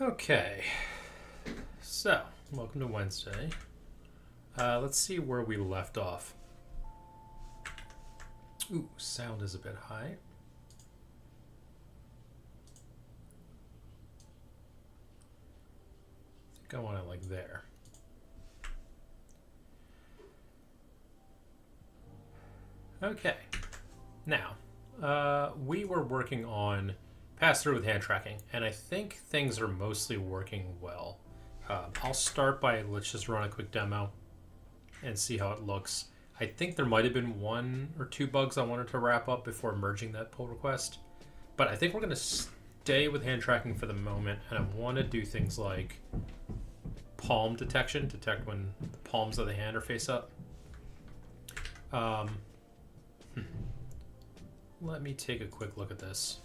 Okay, so welcome to Wednesday. Let's see where we left off. Ooh, sound is a bit high. I think I want it like there. Okay, now we were working on Passthrough with hand tracking, and I think things are mostly working well. I'll start by, let's just run a quick demo and see how it looks. I think there might have been 1 or 2 bugs I wanted to wrap up before merging that pull request, but I think we're going to stay with hand tracking for the moment, and I want to do things like palm detection, detect when the palms of the hand are face up. Let me take a quick look at this.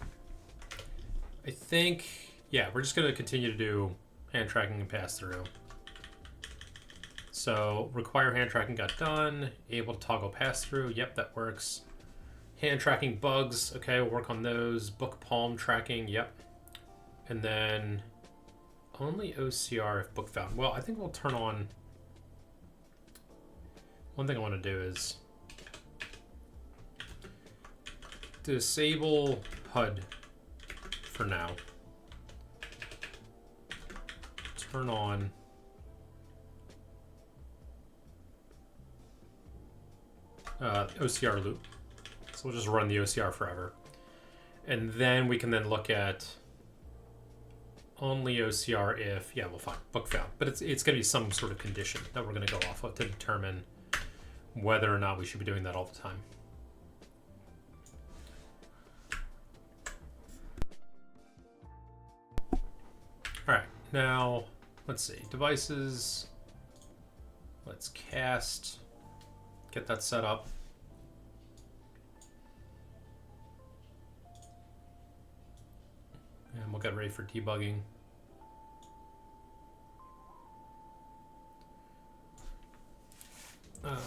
I think, yeah, we're just going to continue to do hand tracking and pass through. So require hand tracking got done. Able to toggle pass through. Yep, that works. Hand tracking bugs. Okay, we'll work on those. Book palm tracking. Yep. And then only OCR if book found. Well, I think we'll turn on. One thing I want to do is disable HUD for now. Turn on OCR loop. So we'll just run the OCR forever. And then we can then look at only OCR if, yeah, well, fine, book found. But it's going to be some sort of condition that we're going to go off of to determine whether or not we should be doing that all the time. All right, now let's see, devices, let's cast, get that set up. And we'll get ready for debugging.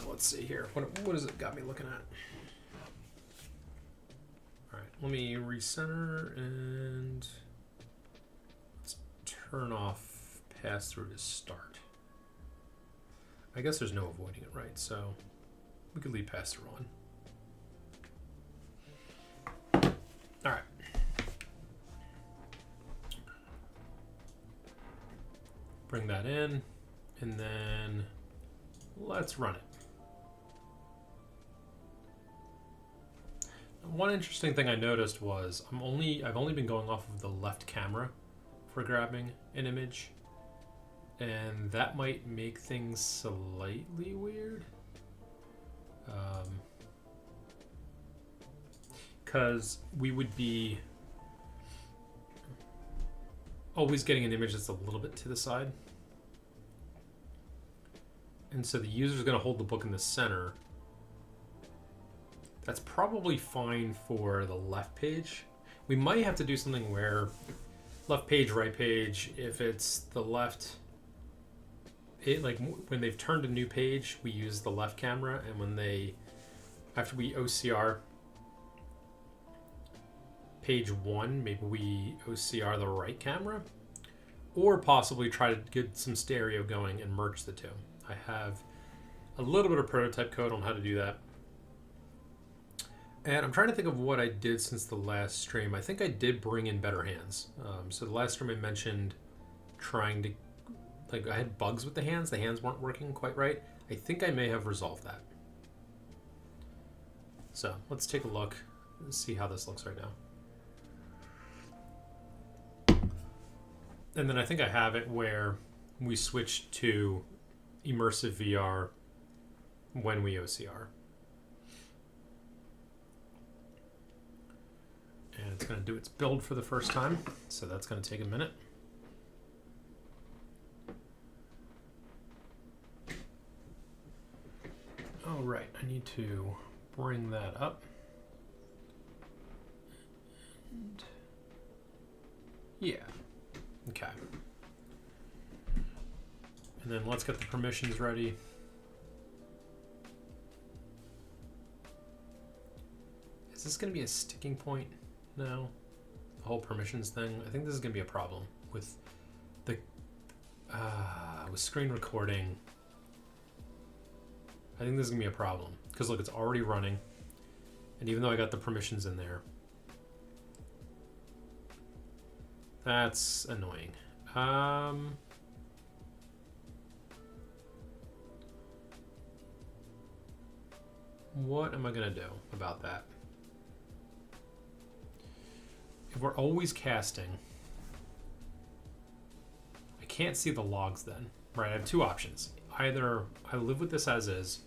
Let's see here, what has it got me looking at? All right, let me recenter and let's turn off pass-through to start. I guess there's no avoiding it, right? So we could leave pass-through on. All right. Bring that in, and then let's run it. One interesting thing I noticed was I've only been going off of the left camera for grabbing an image, and that might make things slightly weird. Because we would be always getting an image that's a little bit to the side. And so the user's going to hold the book in the center. That's probably fine for the left page. We might have to do something where left page, right page, if it's the left, like when they've turned a new page, we use the left camera, and when after we OCR page 1, maybe we OCR the right camera, or possibly try to get some stereo going and merge the two. I have a little bit of prototype code on how to do that. And I'm trying to think of what I did since the last stream. I think I did bring in better hands. So the last stream I mentioned trying to, like, I had bugs with the hands. The hands weren't working quite right. I think I may have resolved that. So let's take a look and see how this looks right now. And then I think I have it where we switch to immersive VR when we OCR. And it's going to do its build for the first time, so that's going to take a minute. All right, I need to bring that up. And yeah, okay. And then let's get the permissions ready. Is this going to be a sticking point now? The whole permissions thing? I think this is going to be a problem with With screen recording, I think this is gonna be a problem because look, it's already running, and even though I got the permissions in there, that's annoying. What am I gonna do about that? If we're always casting, I can't see the logs then, right? I have two options. Either I live with this as is,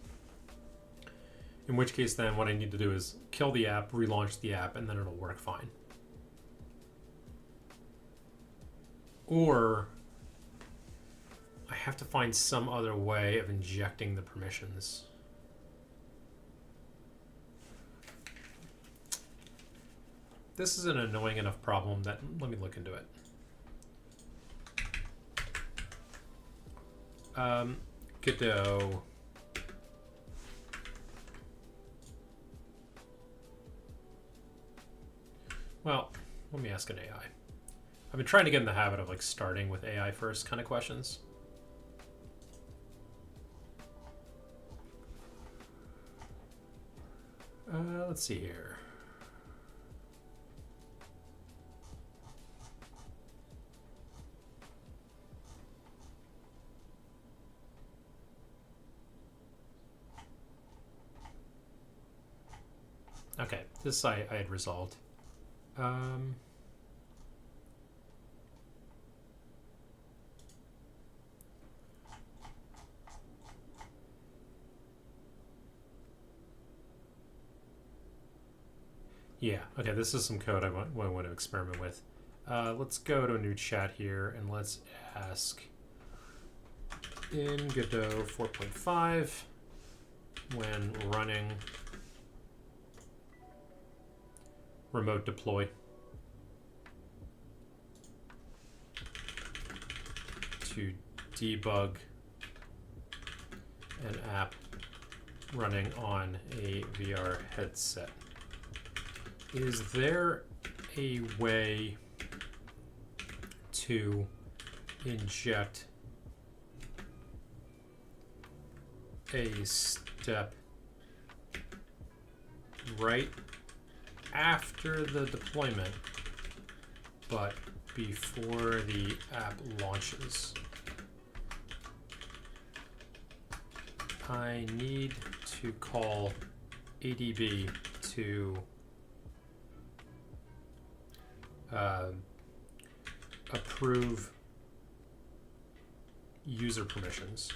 in which case then what I need to do is kill the app, relaunch the app, and then it'll work fine. Or I have to find some other way of injecting the permissions. This is an annoying enough problem that let me look into it. Godot. Well, let me ask an AI. I've been trying to get in the habit of like starting with AI first kind of questions. Let's see here. Okay, this I had resolved. Yeah, okay, this is some code I want to experiment with. Let's go to a new chat here and let's ask in Godot 4.5 when running remote deploy to debug an app running on a VR headset. Is there a way to inject a step right after the deployment, but before the app launches? I need to call ADB to approve user permissions.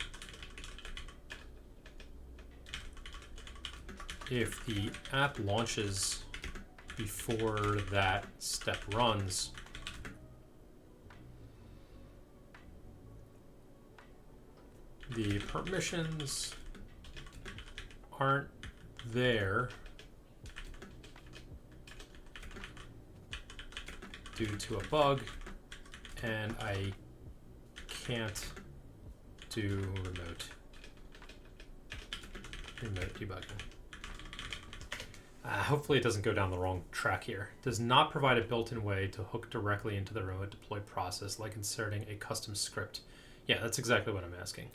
If the app launches before that step runs, the permissions aren't there due to a bug, and I can't do remote debugging. Hopefully it doesn't go down the wrong track here. Does not provide a built-in way to hook directly into the remote deploy process, like inserting a custom script. Yeah, that's exactly what I'm asking.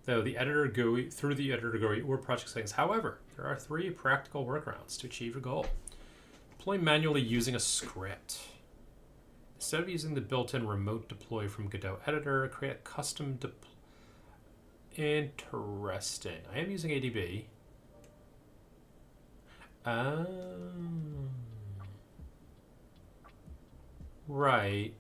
Though the editor GUI, through the editor GUI or project settings. However, there are 3 practical workarounds to achieve your goal. Deploy manually using a script. Instead of using the built-in remote deploy from Godot editor, create a custom deploy. Interesting. I am using ADB. Right.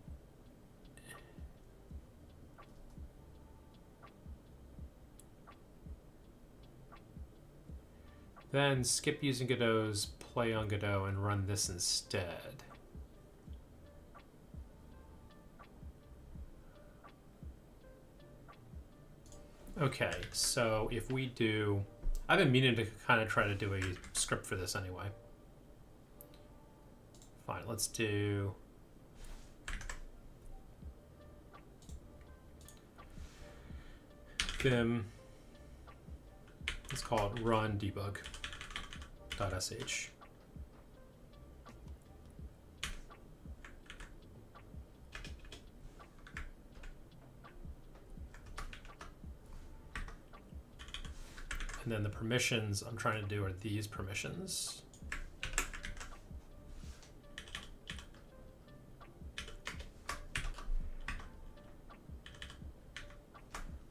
Then skip using Godot's play on Godot and run this instead. Okay, so if we do... I've been meaning to kind of try to do a script for this anyway. Fine, let's do... Vim. Let's call it run debug.sh. And then the permissions I'm trying to do are these permissions.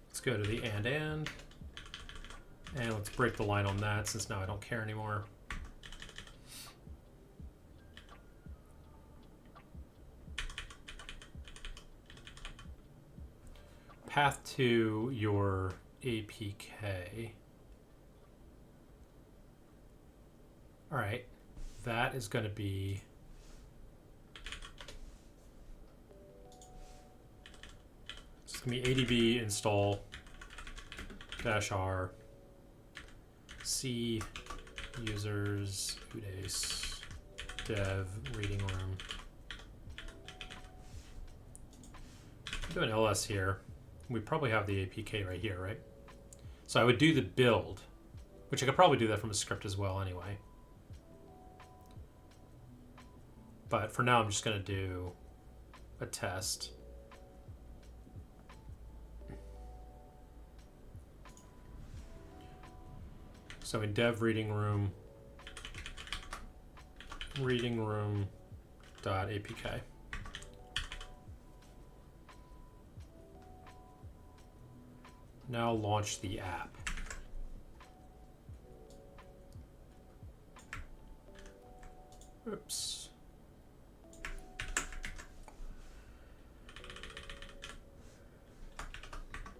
Let's go to the and let's break the line on that since now I don't care anymore. Path to your APK. All right, that is going to be it's going to be adb install -r c users udace dev reading room. Do an ls here. We probably have the APK right here, right? So I would do the build, which I could probably do that from a script as well anyway. But for now, I'm just going to do a test. So in dev reading room .apk. Now launch the app. Oops.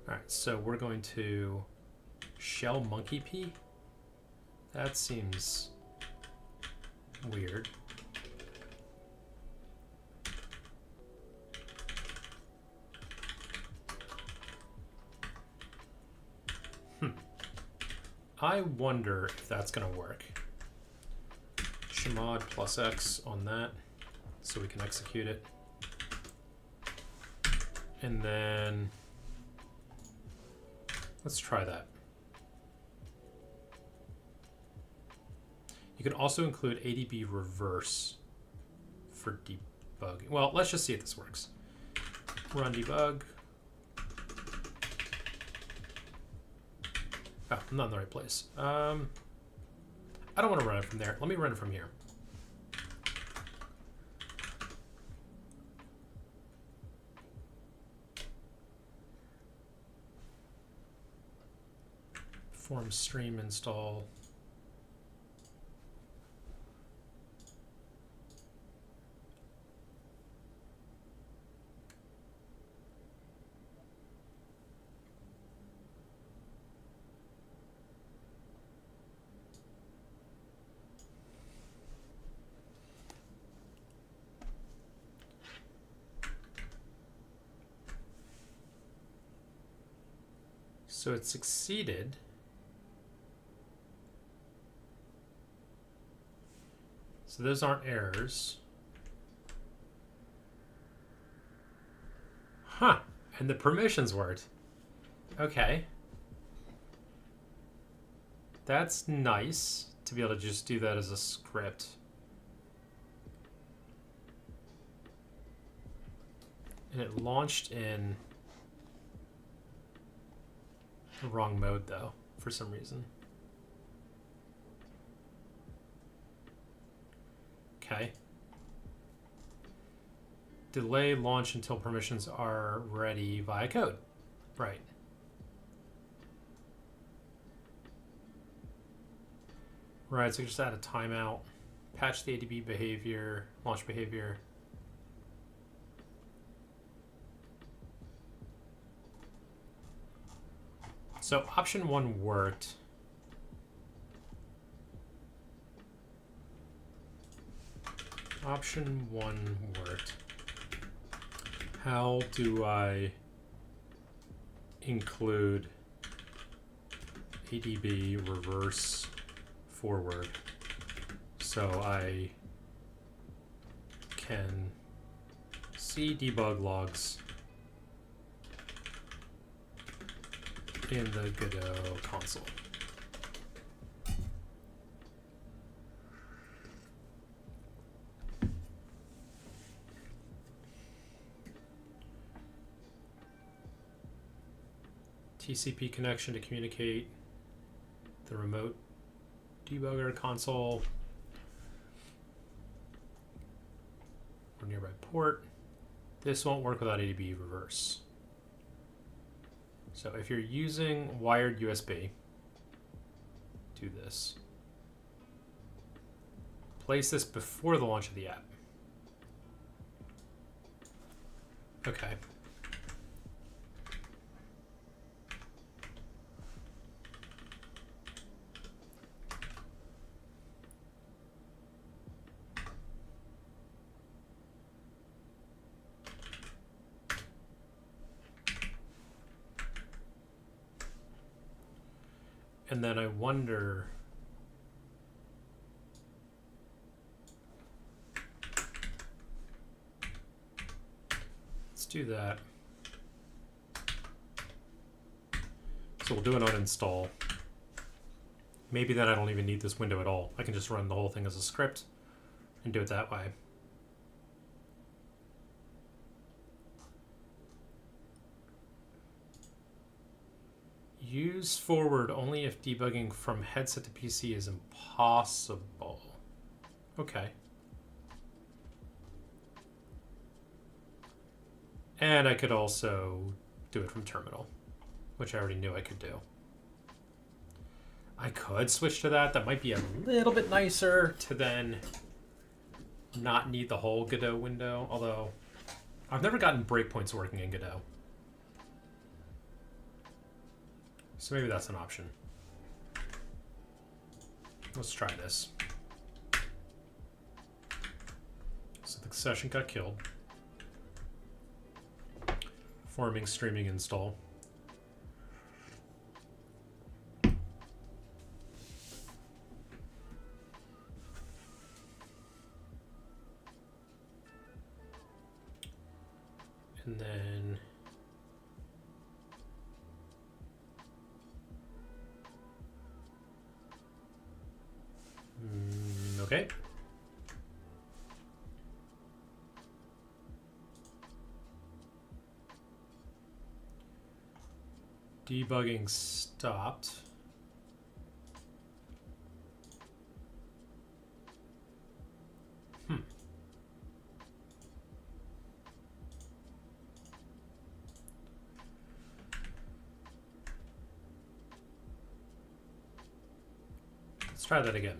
All right, so we're going to shell monkey p. That seems weird. I wonder if that's going to work. Chmod +x on that so we can execute it. And then let's try that. You can also include ADB reverse for debugging. Well, let's just see if this works. Run debug. Oh, I'm not in the right place. I don't want to run it from there. Let me run it from here. Perform stream install. So it succeeded. So those aren't errors. Huh, and the permissions worked. Okay. That's nice to be able to just do that as a script. And it launched in the wrong mode though, for some reason. Okay. Delay launch until permissions are ready via code. Right. Right, so just add a timeout, patch the ADB behavior, launch behavior. So option 1 worked. Option 1 worked. How do I include ADB reverse forward so I can see debug logs in the Godot console? TCP connection to communicate. the remote debugger console or nearby port. This won't work without ADB reverse. So if you're using wired USB, do this. Place this before the launch of the app. Okay. And then I wonder, let's do that. So we'll do an uninstall. Maybe then I don't even need this window at all. I can just run the whole thing as a script and do it that way. Use forward only if debugging from headset to PC is impossible. Okay. And I could also do it from terminal, which I already knew I could do. I could switch to that. That might be a little bit nicer to then not need the whole Godot window, although I've never gotten breakpoints working in Godot. So maybe that's an option. Let's try this. So the session got killed. Forming streaming install. And then okay. Debugging stopped. Let's try that again.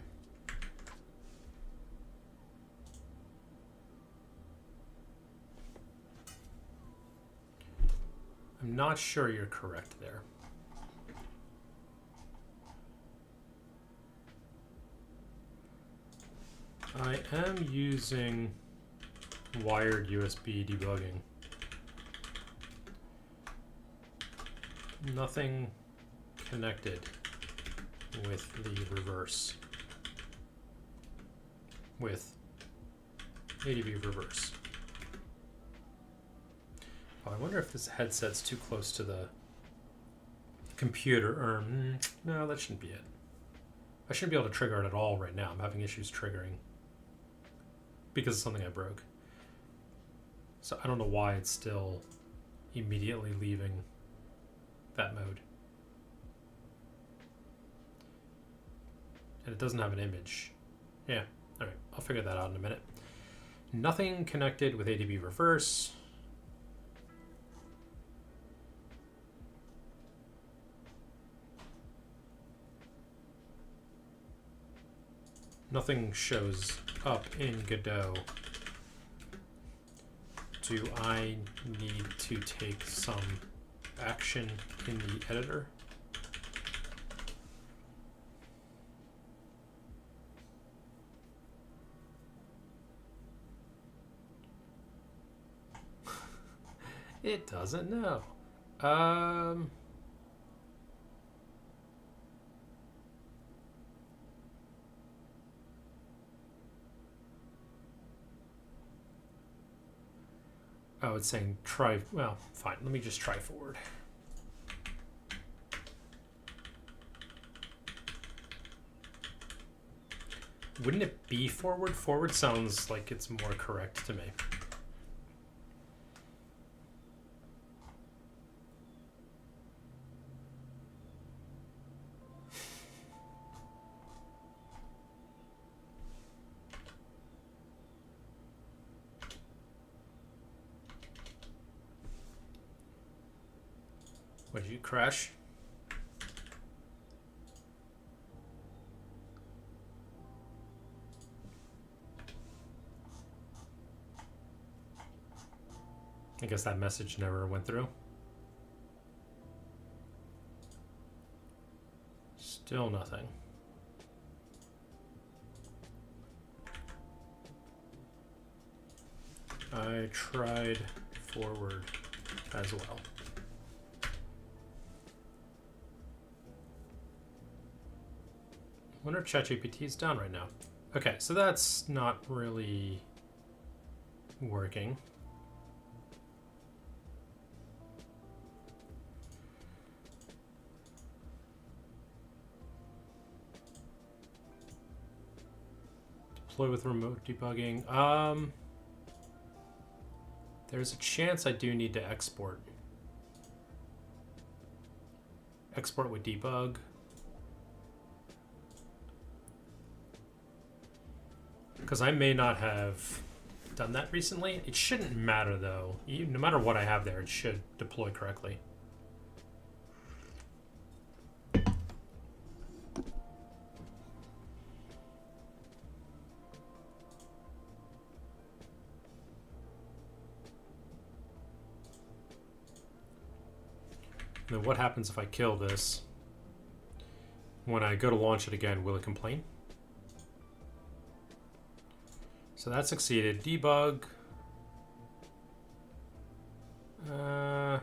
I'm not sure you're correct there. I am using wired USB debugging. Nothing connected with the reverse. With ADB reverse. Oh, I wonder if this headset's too close to the computer. Or, no, that shouldn't be it. I shouldn't be able to trigger it at all right now. I'm having issues triggering because of something I broke. So I don't know why it's still immediately leaving that mode. And it doesn't have an image. Yeah, all right, I'll figure that out in a minute. Nothing connected with ADB reverse. Nothing shows up in Godot. Do I need to take some action in the editor? It doesn't know. Oh, it's saying try. Well, fine. Let me just try forward. Wouldn't it be forward? Forward sounds like it's more correct to me. What, did you crash? I guess that message never went through. Still nothing. I tried forward as well. I wonder if ChatGPT is down right now. Okay, so that's not really working. Deploy with remote debugging. There's a chance I do need to export. Export with debug. Because I may not have done that recently. It shouldn't matter though. No matter what I have there, it should deploy correctly. Then what happens if I kill this? When I go to launch it again, will it complain? So that succeeded. Debug. I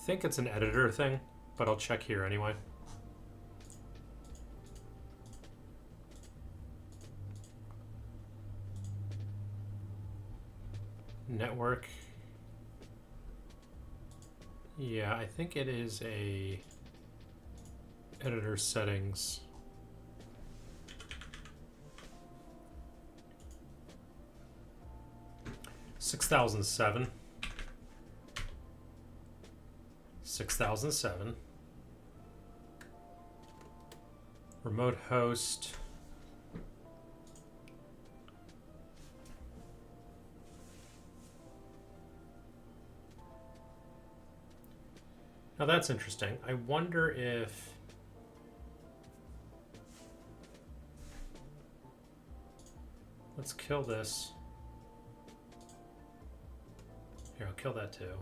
think it's an editor thing, but I'll check here anyway. Network. Yeah, I think it is a editor settings. $6,007. 6007. Remote host. Now that's interesting. I wonder if let's kill this. Here, I'll kill that too.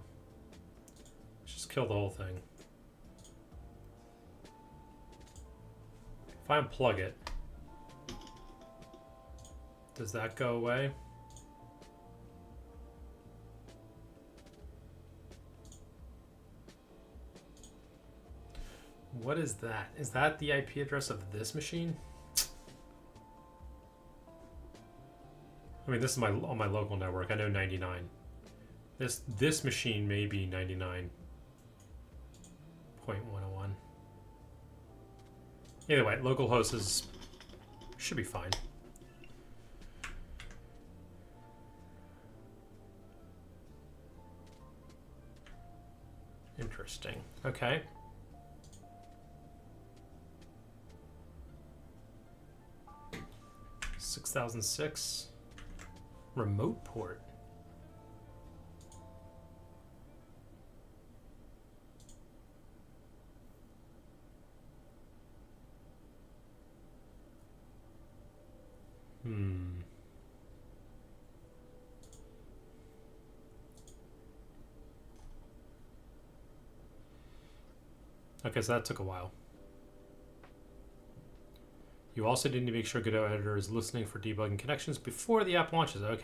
Just kill the whole thing. If I unplug it, does that go away? What is that? Is that the IP address of this machine? I mean, this is on my local network. I know 99. This machine may be 99.101. Either way, localhost should be fine. Interesting. Okay. $6,006 remote port. Okay, so that took a while. You also need to make sure Godot editor is listening for debugging connections before the app launches. Okay.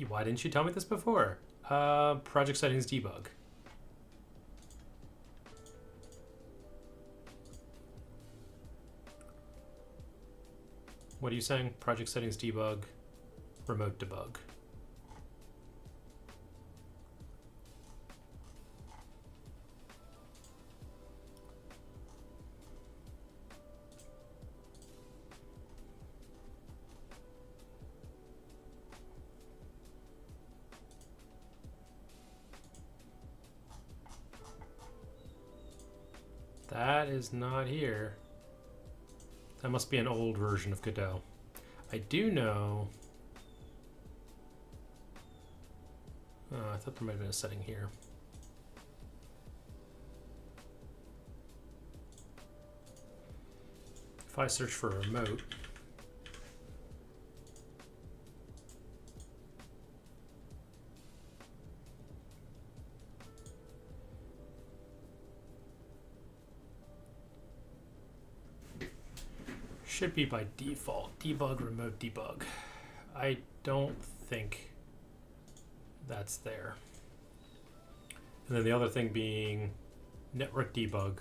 Why didn't you tell me this before? Project settings debug. What are you saying? Project settings debug, remote debug. That is not here. That must be an old version of Godot. I do know... I thought there might have been a setting here. If I search for a remote, should be by default, debug, remote debug. I don't think that's there. And then the other thing being network debug.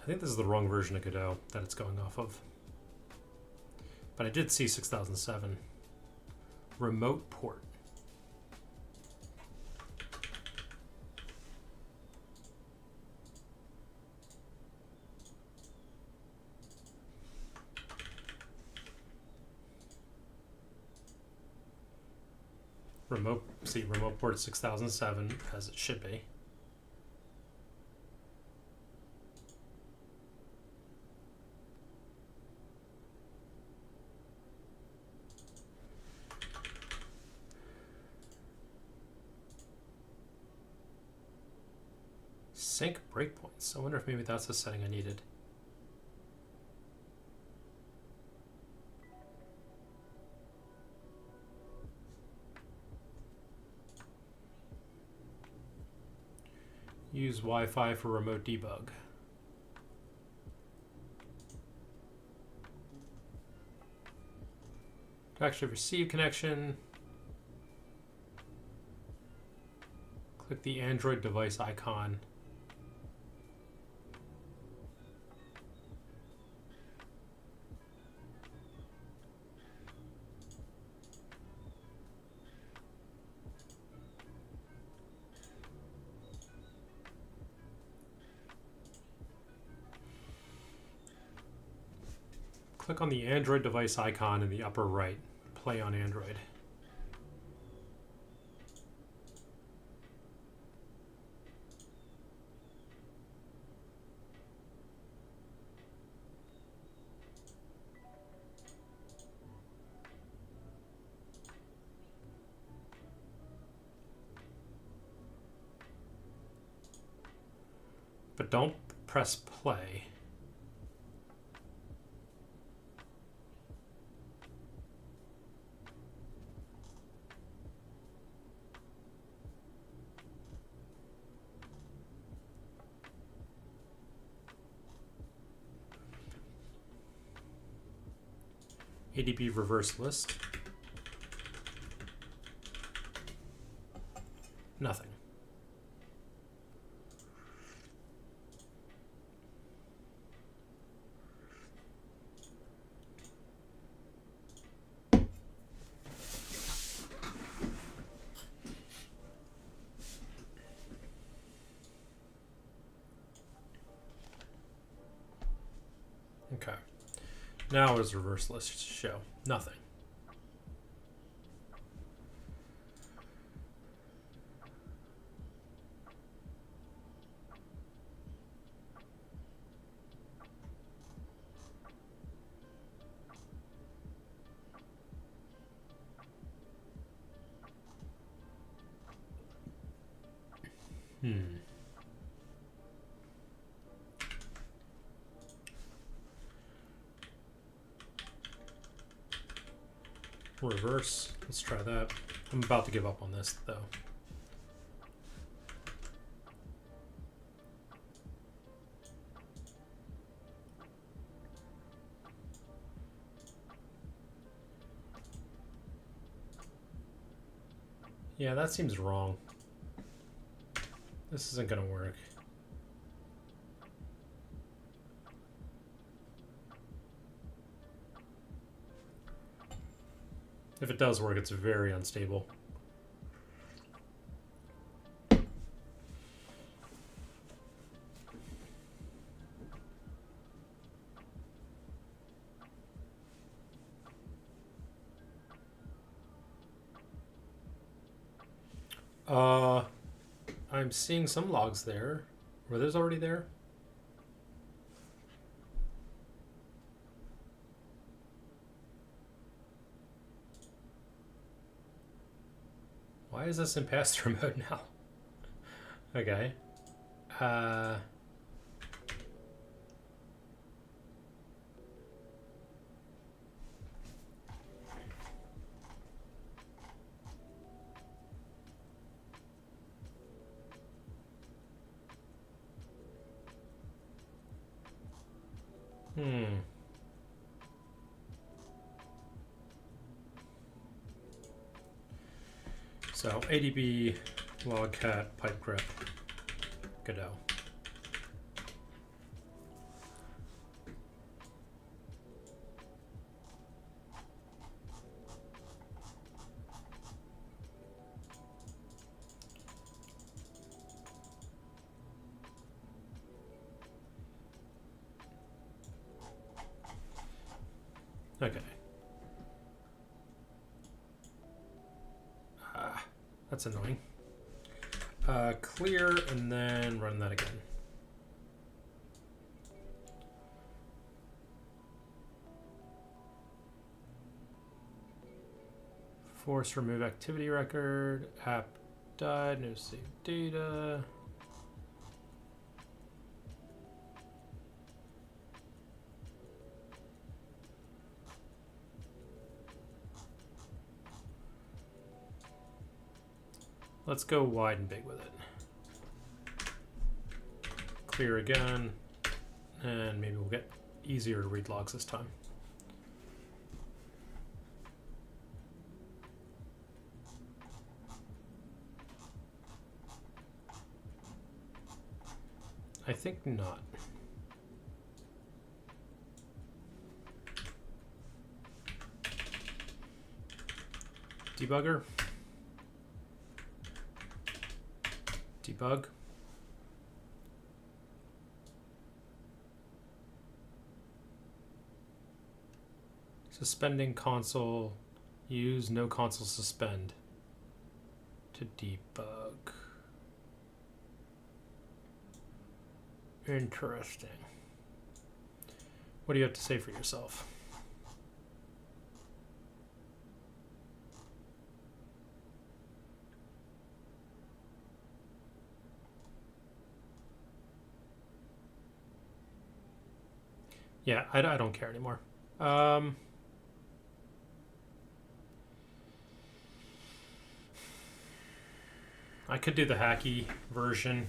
I think this is the wrong version of Godot that it's going off of. But I did see 6007. Remote port. Remote port 6007 as it should be. Sync breakpoints. I wonder if maybe that's the setting I needed. Use Wi-Fi for remote debug. To actually receive connection, click the Android device icon. Click on the Android device icon in the upper right. Play on Android. But don't press play. ADB reverse list. Nothing. Okay. Now what does reverse list show? Nothing. Reverse. Let's try that. I'm about to give up on this though. Yeah, that seems wrong. This isn't gonna work. If it does work, it's very unstable. I'm seeing some logs there. Were those already there? Why is this in pass-through mode now? Okay. So ADB, logcat, pipe grip, Godot. Okay. That's annoying. Clear and then run that again. Force remove activity record. App died. No save data. Let's go wide and big with it. Clear again, and maybe we'll get easier to read logs this time. I think not. Debugger. Debug. Suspending console. Use no console suspend to debug. Interesting. What do you have to say for yourself? Yeah, I don't care anymore. I could do the hacky version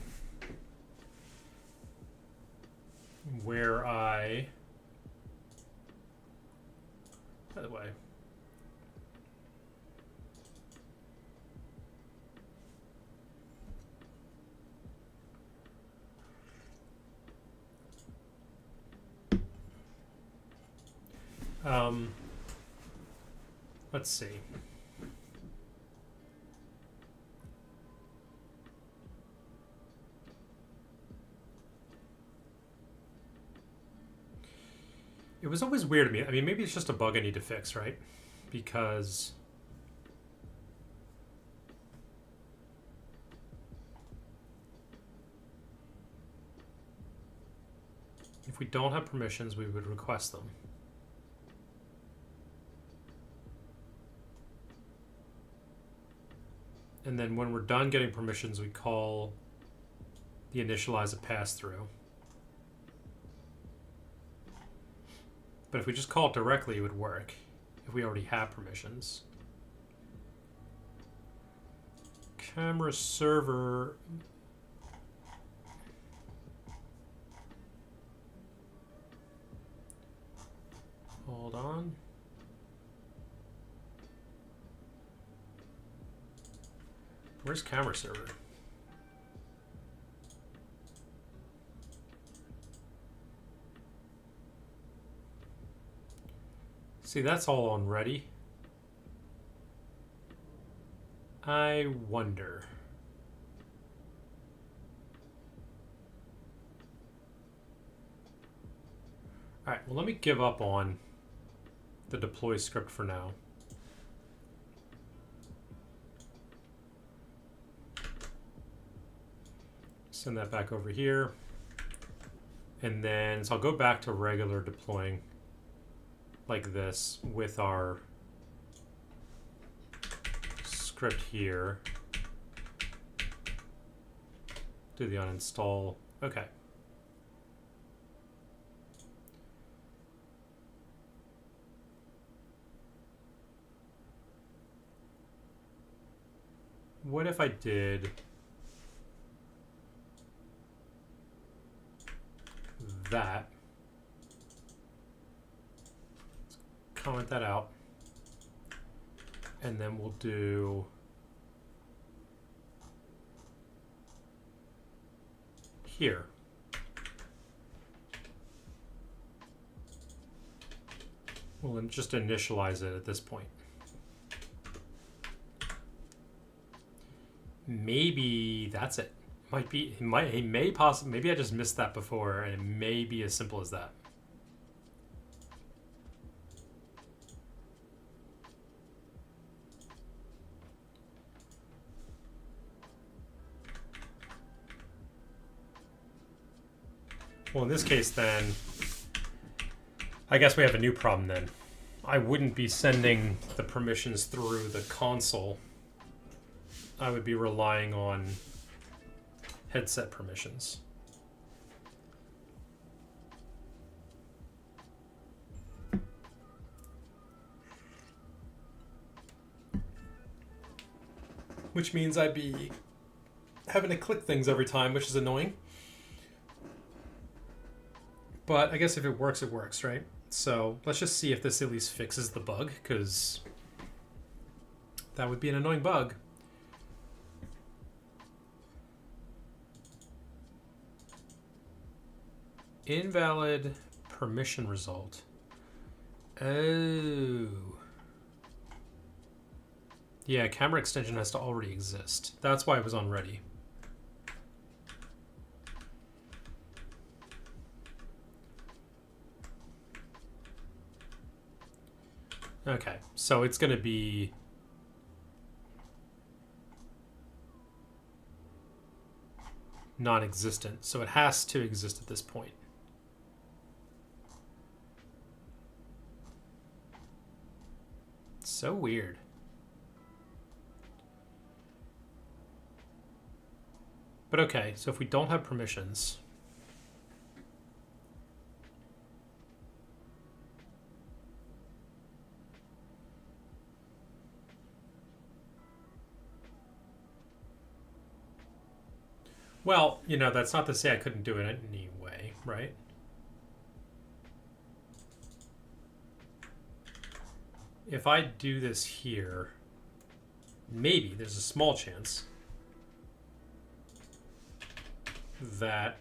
where I, by the way, let's see. It was always weird to me. I mean, maybe it's just a bug I need to fix, right? Because if we don't have permissions, we would request them. And then when we're done getting permissions, we call the initialize a pass-through. But if we just call it directly, it would work if we already have permissions. Camera server. Hold on. Where's camera server? See, that's all on ready. I wonder. All right, well, let me give up on the deploy script for now. Send that back over here. And then, so I'll go back to regular deploying like this with our script here. Do the uninstall. Okay. What if I did that? Let's comment that out. And then we'll do here. We'll just initialize it at this point. Maybe that's it. Might be, it may possibly, maybe I just missed that before, and it may be as simple as that. Well, in this case, then, I guess we have a new problem then. I wouldn't be sending the permissions through the console. I would be relying on headset permissions. Which means I'd be having to click things every time, which is annoying. But I guess if it works, right? So let's just see if this at least fixes the bug, because that would be an annoying bug. Invalid permission result. Oh. Yeah, camera extension has to already exist. That's why it was on ready. Okay, so it's going to be non-existent, so it has to exist at this point. So weird. But okay, so if we don't have permissions, well, you know, that's not to say I couldn't do it anyway, right? If I do this here, maybe there's a small chance that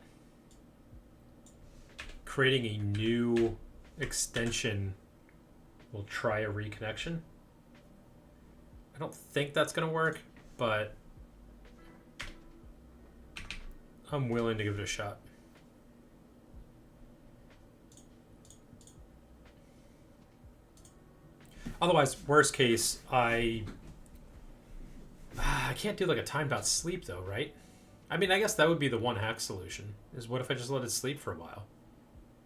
creating a new extension will try a reconnection. I don't think that's going to work, but I'm willing to give it a shot. Otherwise, worst case, I can't do like a timed out sleep though, right? I mean, I guess that would be the one hack solution, is what if I just let it sleep for a while?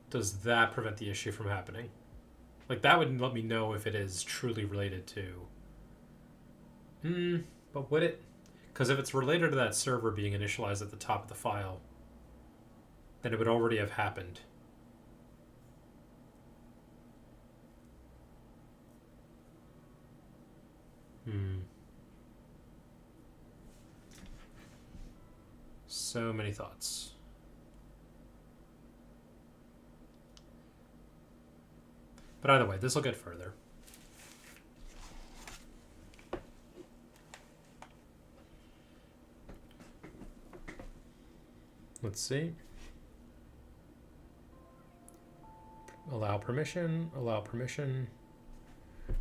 Does that prevent the issue from happening? Like, that would let me know if it is truly related to... but would it? Because if it's related to that server being initialized at the top of the file, then it would already have happened. So many thoughts. But either way, this will get further. Let's see. Allow permission, allow permission.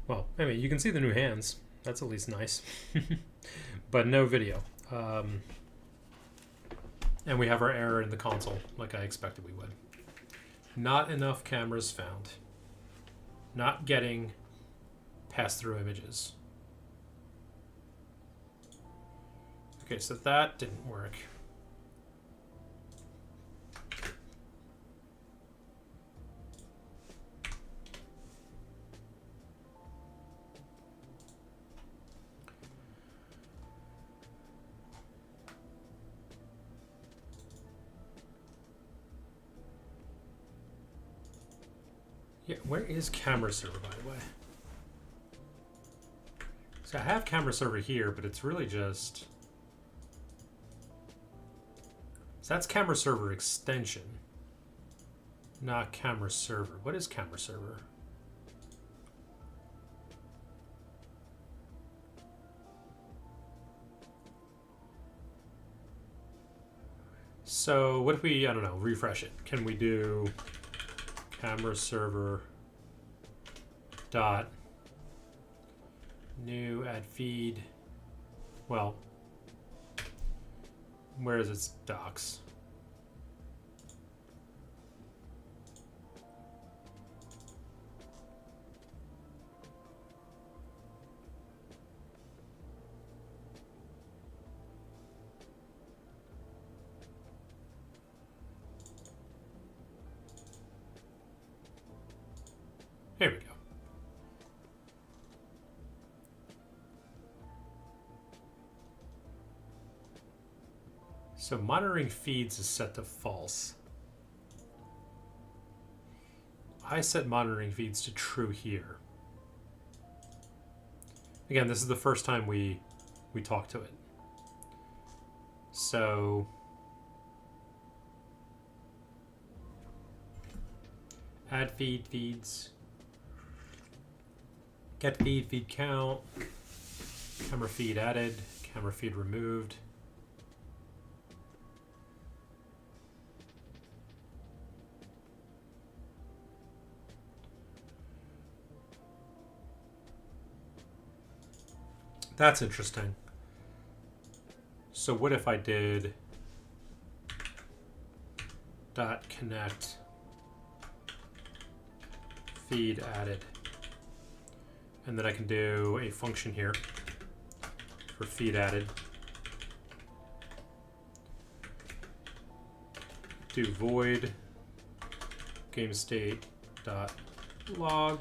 Well, anyway, you can see the new hands. That's at least nice. But no video. And we have our error in the console, like I expected we would. Not enough cameras found. Not getting pass-through images. Okay, so that didn't work. Where is camera server, by the way? So I have camera server here, but it's really just... So that's camera server extension, not camera server. What is camera server? So what if we, I don't know, refresh it? Can we do camera server dot new add feed? Well, where is its docs? Here we go. So monitoring feeds is set to false. I set monitoring feeds to true here. Again, this is the first time we talk to it. So add feeds. Get feed count, camera feed added, camera feed removed. That's interesting. So what if I did dot connect feed added? And then I can do a function here for feed added. Do void game state dot log.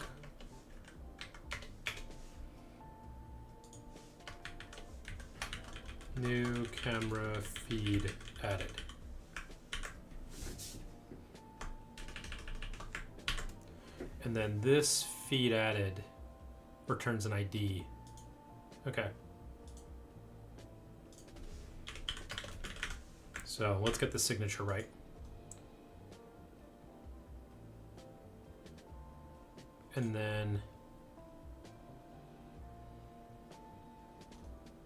New camera feed added. And then this feed added returns an ID. Okay. So let's get the signature right. And then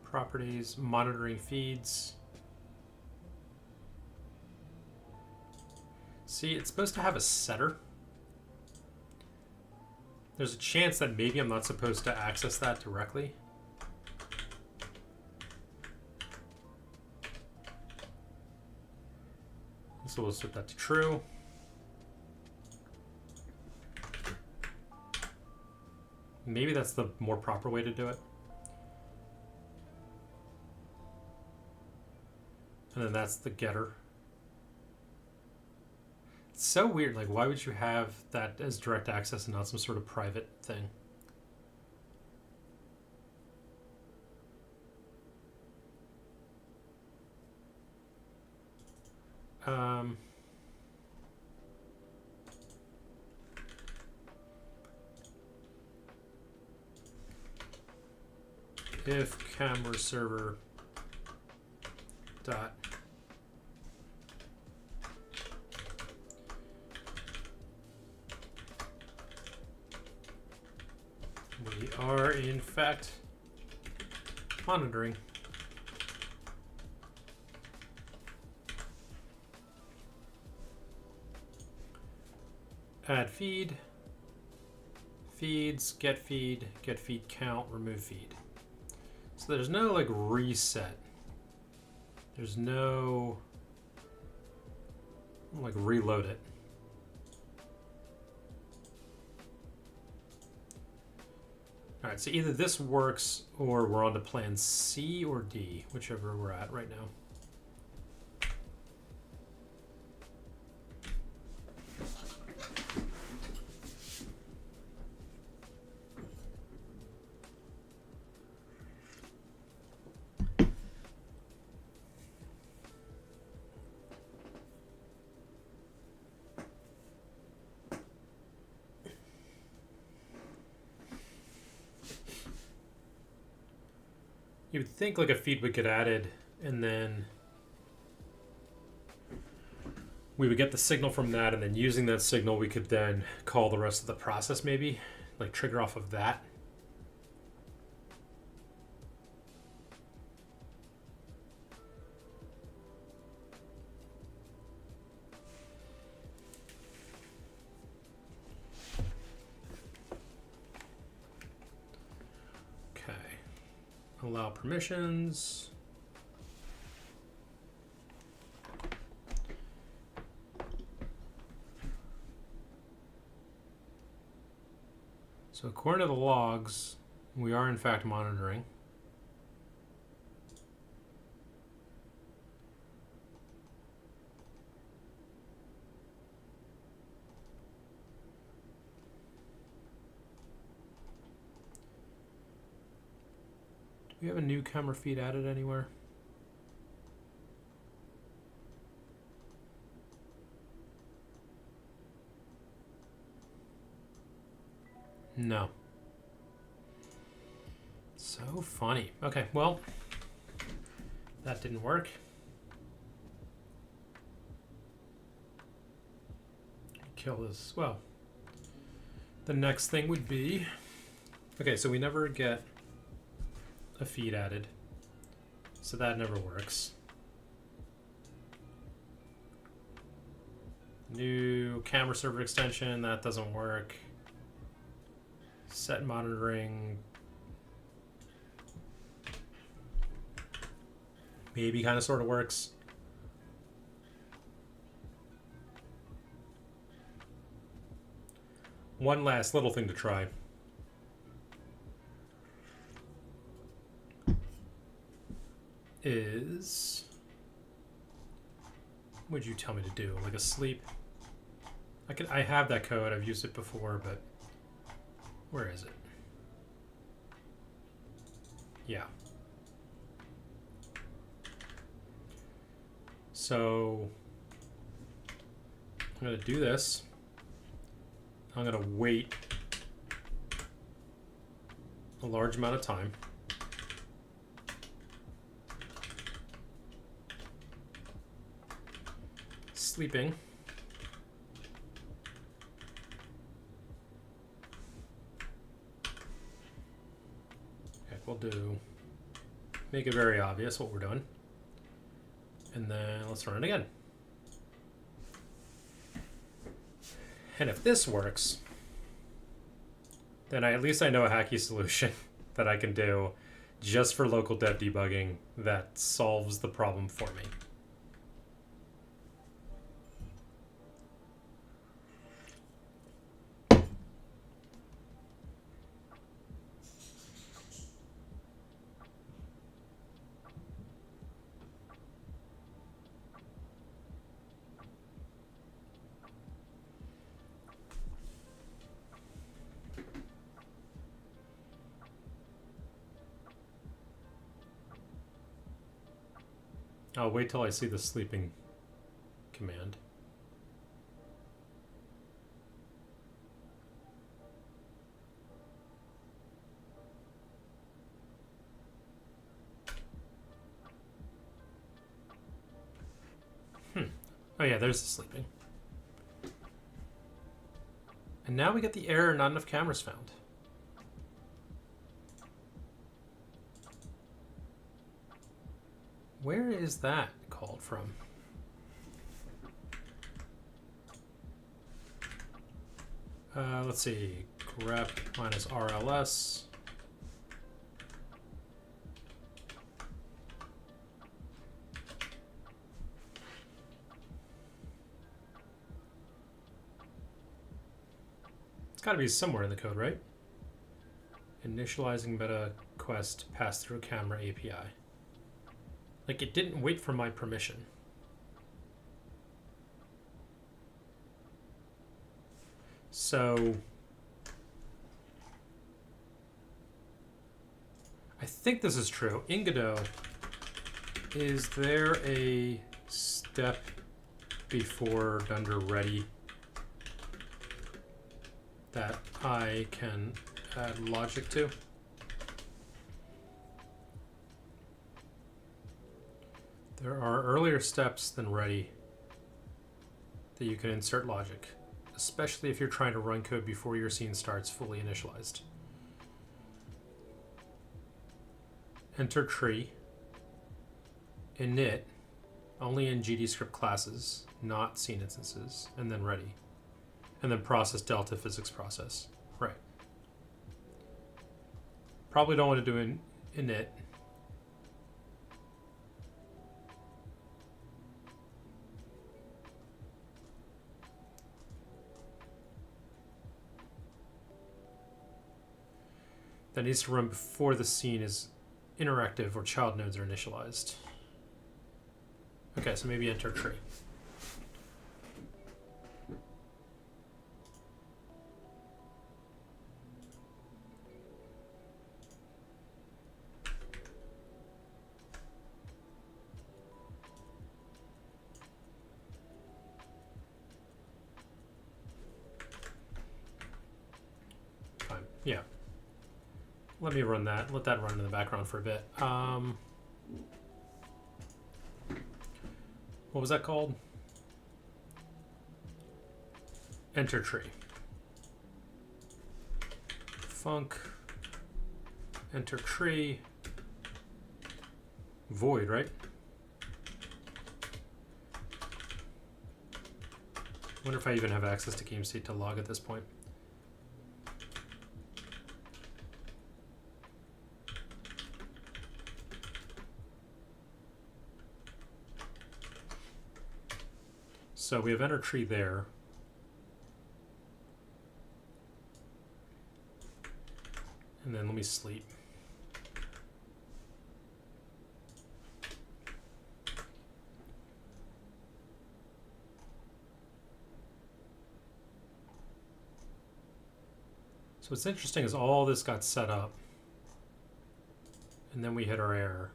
properties, monitoring feeds. See, it's supposed to have a setter. There's a chance that maybe I'm not supposed to access that directly. So we'll set that to true. Maybe that's the more proper way to do it. And then that's the getter. It's so weird. Like, why would you have that as direct access and not some sort of private thing? If camera server dot we are in fact monitoring. Add feed, feeds, get feed count, remove feed. So there's no like reset. There's no like reload it. All right, so either this works or we're on to plan C or D, whichever we're at right now. You would think like a feed would get added and then we would get the signal from that, and then using that signal we could then call the rest of the process, maybe like trigger off of that. Okay, allow permissions. So according to the logs, we are in fact monitoring. Do we have a new camera feed added anywhere? No. So funny. Okay, well, that didn't work. Kill this. Well, the next thing would be... Okay, so we never get a feed added. So that never works. New camera server extension, that doesn't work. Set monitoring. Maybe kind of sort of works. One last little thing to try. Is... What would you tell me to do? Like a sleep? I have that code. I've used it before, but where is it? Yeah. So I'm going to do this. I'm going to wait a large amount of time. Sleeping. Okay, we'll do, make it very obvious what we're doing. And then let's run it again. And if this works, then at least I know a hacky solution that I can do just for local dev debugging that solves the problem for me. I'll wait till I see the sleeping command. Oh yeah, there's the sleeping. And now we get the error, not enough cameras found. Where is that called from? Let's see, grep minus RLS. It's got to be somewhere in the code, right? Initializing meta quest pass-through camera API. Like, it didn't wait for my permission. So I think this is true. In Godot, is there a step before dunder ready that I can add logic to? There are earlier steps than ready that you can insert logic, especially if you're trying to run code before your scene starts fully initialized. Enter tree, init, only in GDScript classes, not scene instances, and then ready. And then process delta physics process. Right. Probably don't want to do init. That needs to run before the scene is interactive or child nodes are initialized. Okay, so maybe enter tree. Fine, yeah. Let me run that. Let that run in the background for a bit. What was that called? Enter tree. Func. Enter tree. Void, right? Wonder if I even have access to game state to log at this point. So we have enter tree there. And then let me sleep. So what's interesting is all this got set up. And then we hit our error.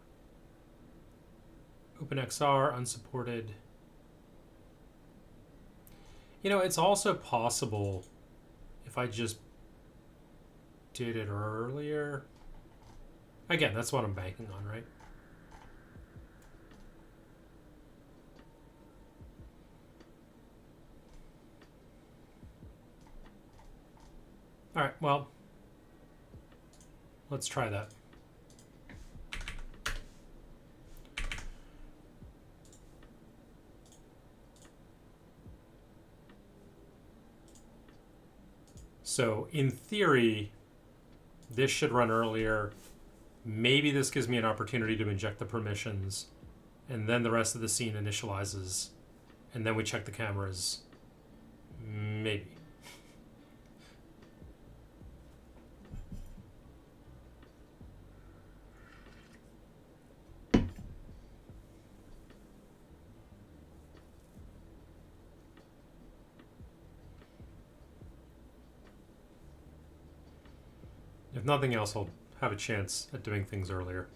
OpenXR, unsupported. You know, it's also possible if I just did it earlier. Again, that's what I'm banking on, right? All right, well, let's try that. So in theory, this should run earlier. Maybe this gives me an opportunity to inject the permissions, and then the rest of the scene initializes, and then we check the cameras. Maybe. If nothing else, I'll have a chance at doing things earlier.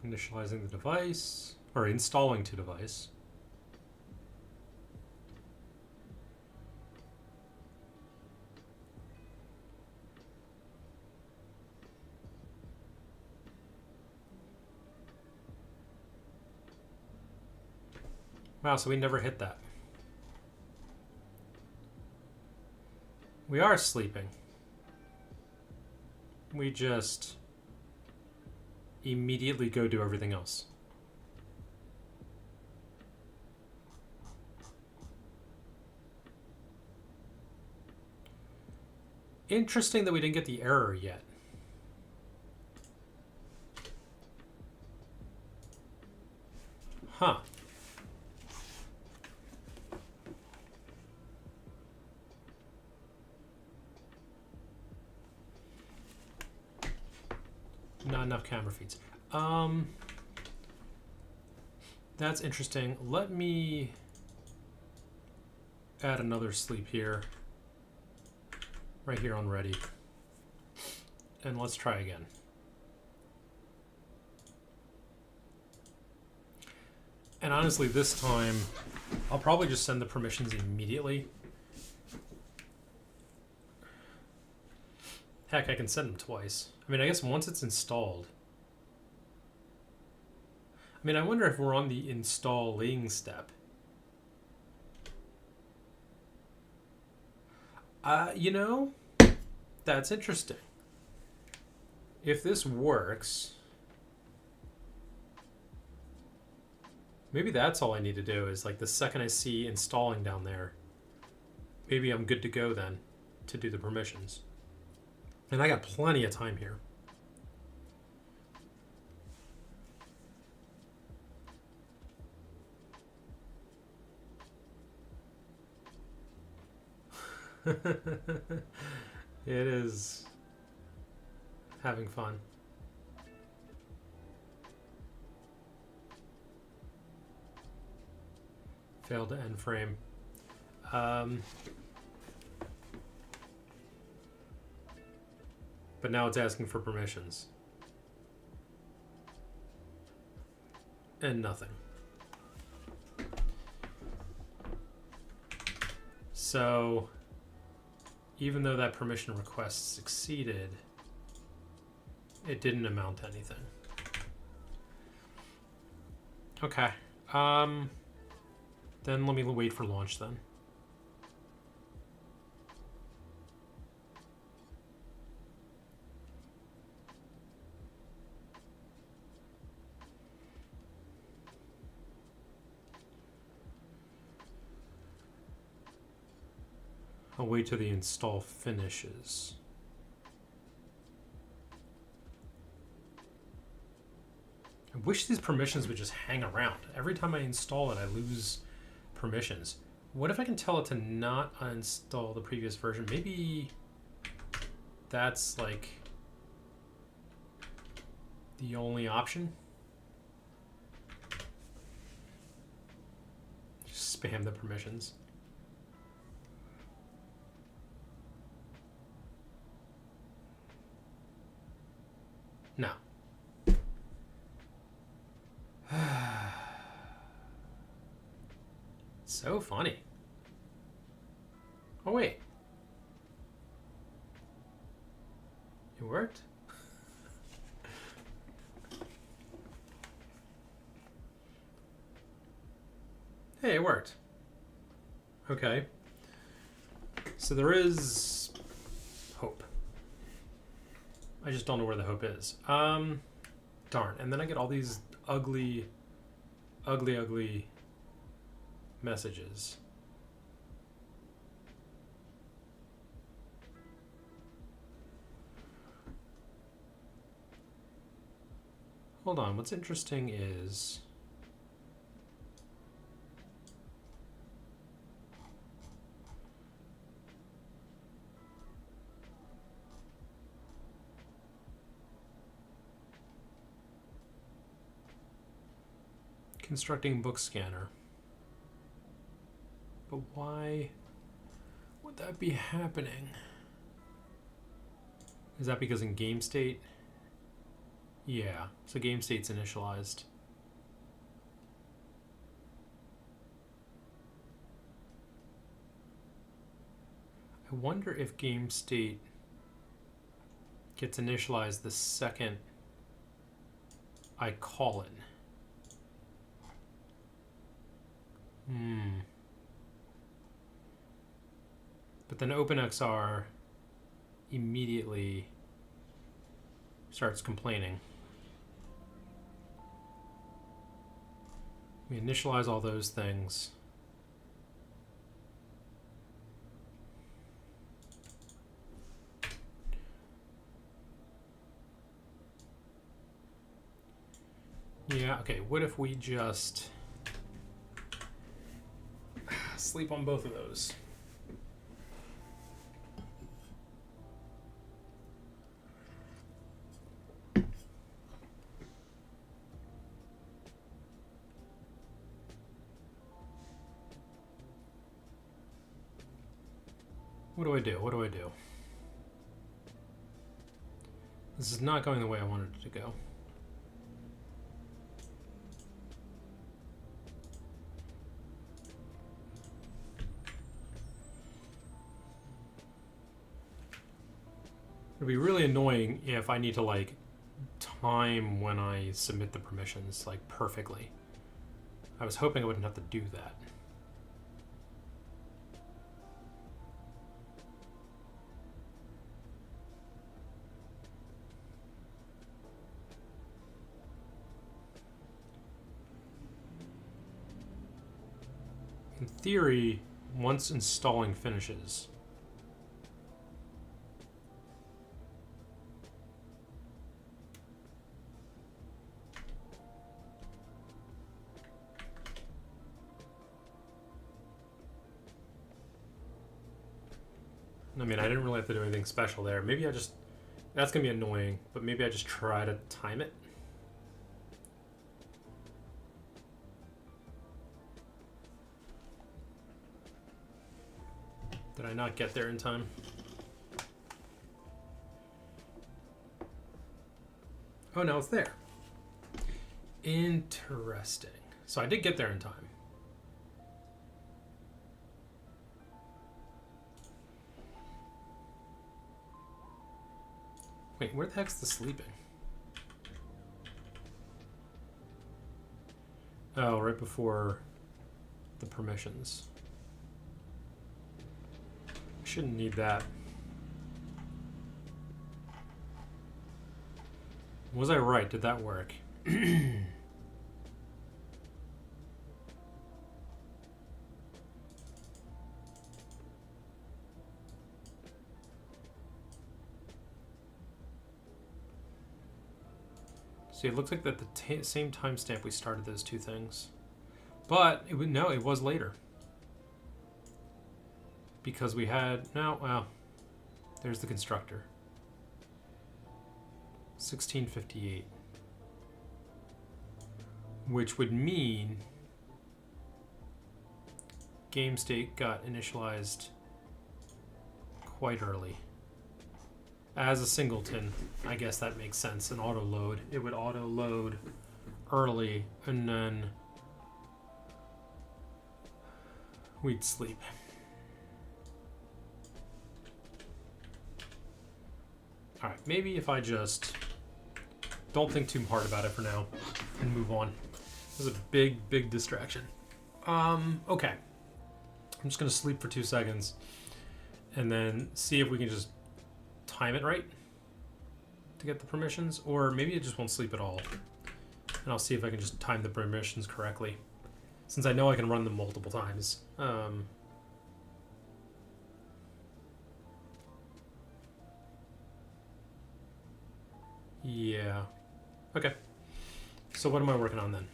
Initializing the device, or installing to device. Wow, so we never hit that. We are sleeping. We just immediately go do everything else. Interesting that we didn't get the error yet. Huh. Not enough camera feeds. That's interesting. Let me add another sleep here. Right here on ready. And let's try again. And honestly, this time, I'll probably just send the permissions immediately. Heck, I can send them twice. I mean, I guess once it's installed. I mean, I wonder if we're on the installing step. You know, that's interesting. If this works, maybe that's all I need to do is like the second I see installing down there, maybe I'm good to go then to do the permissions. And I got plenty of time here. It is having fun. Failed to end frame. But now it's asking for permissions. And nothing. So, even though that permission request succeeded, it didn't amount to anything. Okay. Then let me wait for launch then. I'll wait till the install finishes. I wish these permissions would just hang around. Every time I install it, I lose permissions. What if I can tell it to not uninstall the previous version? Maybe that's like the only option. Just spam the permissions. No. So funny. Oh, wait. It worked? Hey, it worked. Okay. So there is hope. I just don't know where the hope is. Darn. And then I get all these ugly messages. Hold on. What's interesting is constructing book scanner. But why would that be happening? Is that because in game state? Yeah, so game state's initialized. I wonder if game state gets initialized the second I call it. But then OpenXR immediately starts complaining. We initialize all those things. Yeah, okay, what if we just sleep on both of those? What do I do? What do I do? This is not going the way I wanted it to go. It'd be really annoying if I need to like time when I submit the permissions like perfectly. I was hoping I wouldn't have to do that. In theory, once installing finishes, I mean, I didn't really have to do anything special there. Maybe I just, that's gonna be annoying, but maybe I just try to time it. Did I not get there in time? Oh, now it's there. Interesting. So I did get there in time. Wait, where the heck's the sleeping? Oh, right before the permissions. Shouldn't need that. Was I right? Did that work? See, it looks like that the same timestamp we started those two things. But, it no, it was later. Because we had, no, well, there's the constructor. 1658. Which would mean game state got initialized quite early. As a singleton, I guess that makes sense. An auto load. It would auto load early and then we'd sleep. Alright, maybe if I just don't think too hard about it for now and move on. This is a big, big distraction. Okay. I'm just gonna sleep for 2 seconds and then see if we can just time it right to get the permissions, or maybe it just won't sleep at all. And I'll see if I can just time the permissions correctly, since I know I can run them multiple times. Yeah. Okay. So what am I working on then?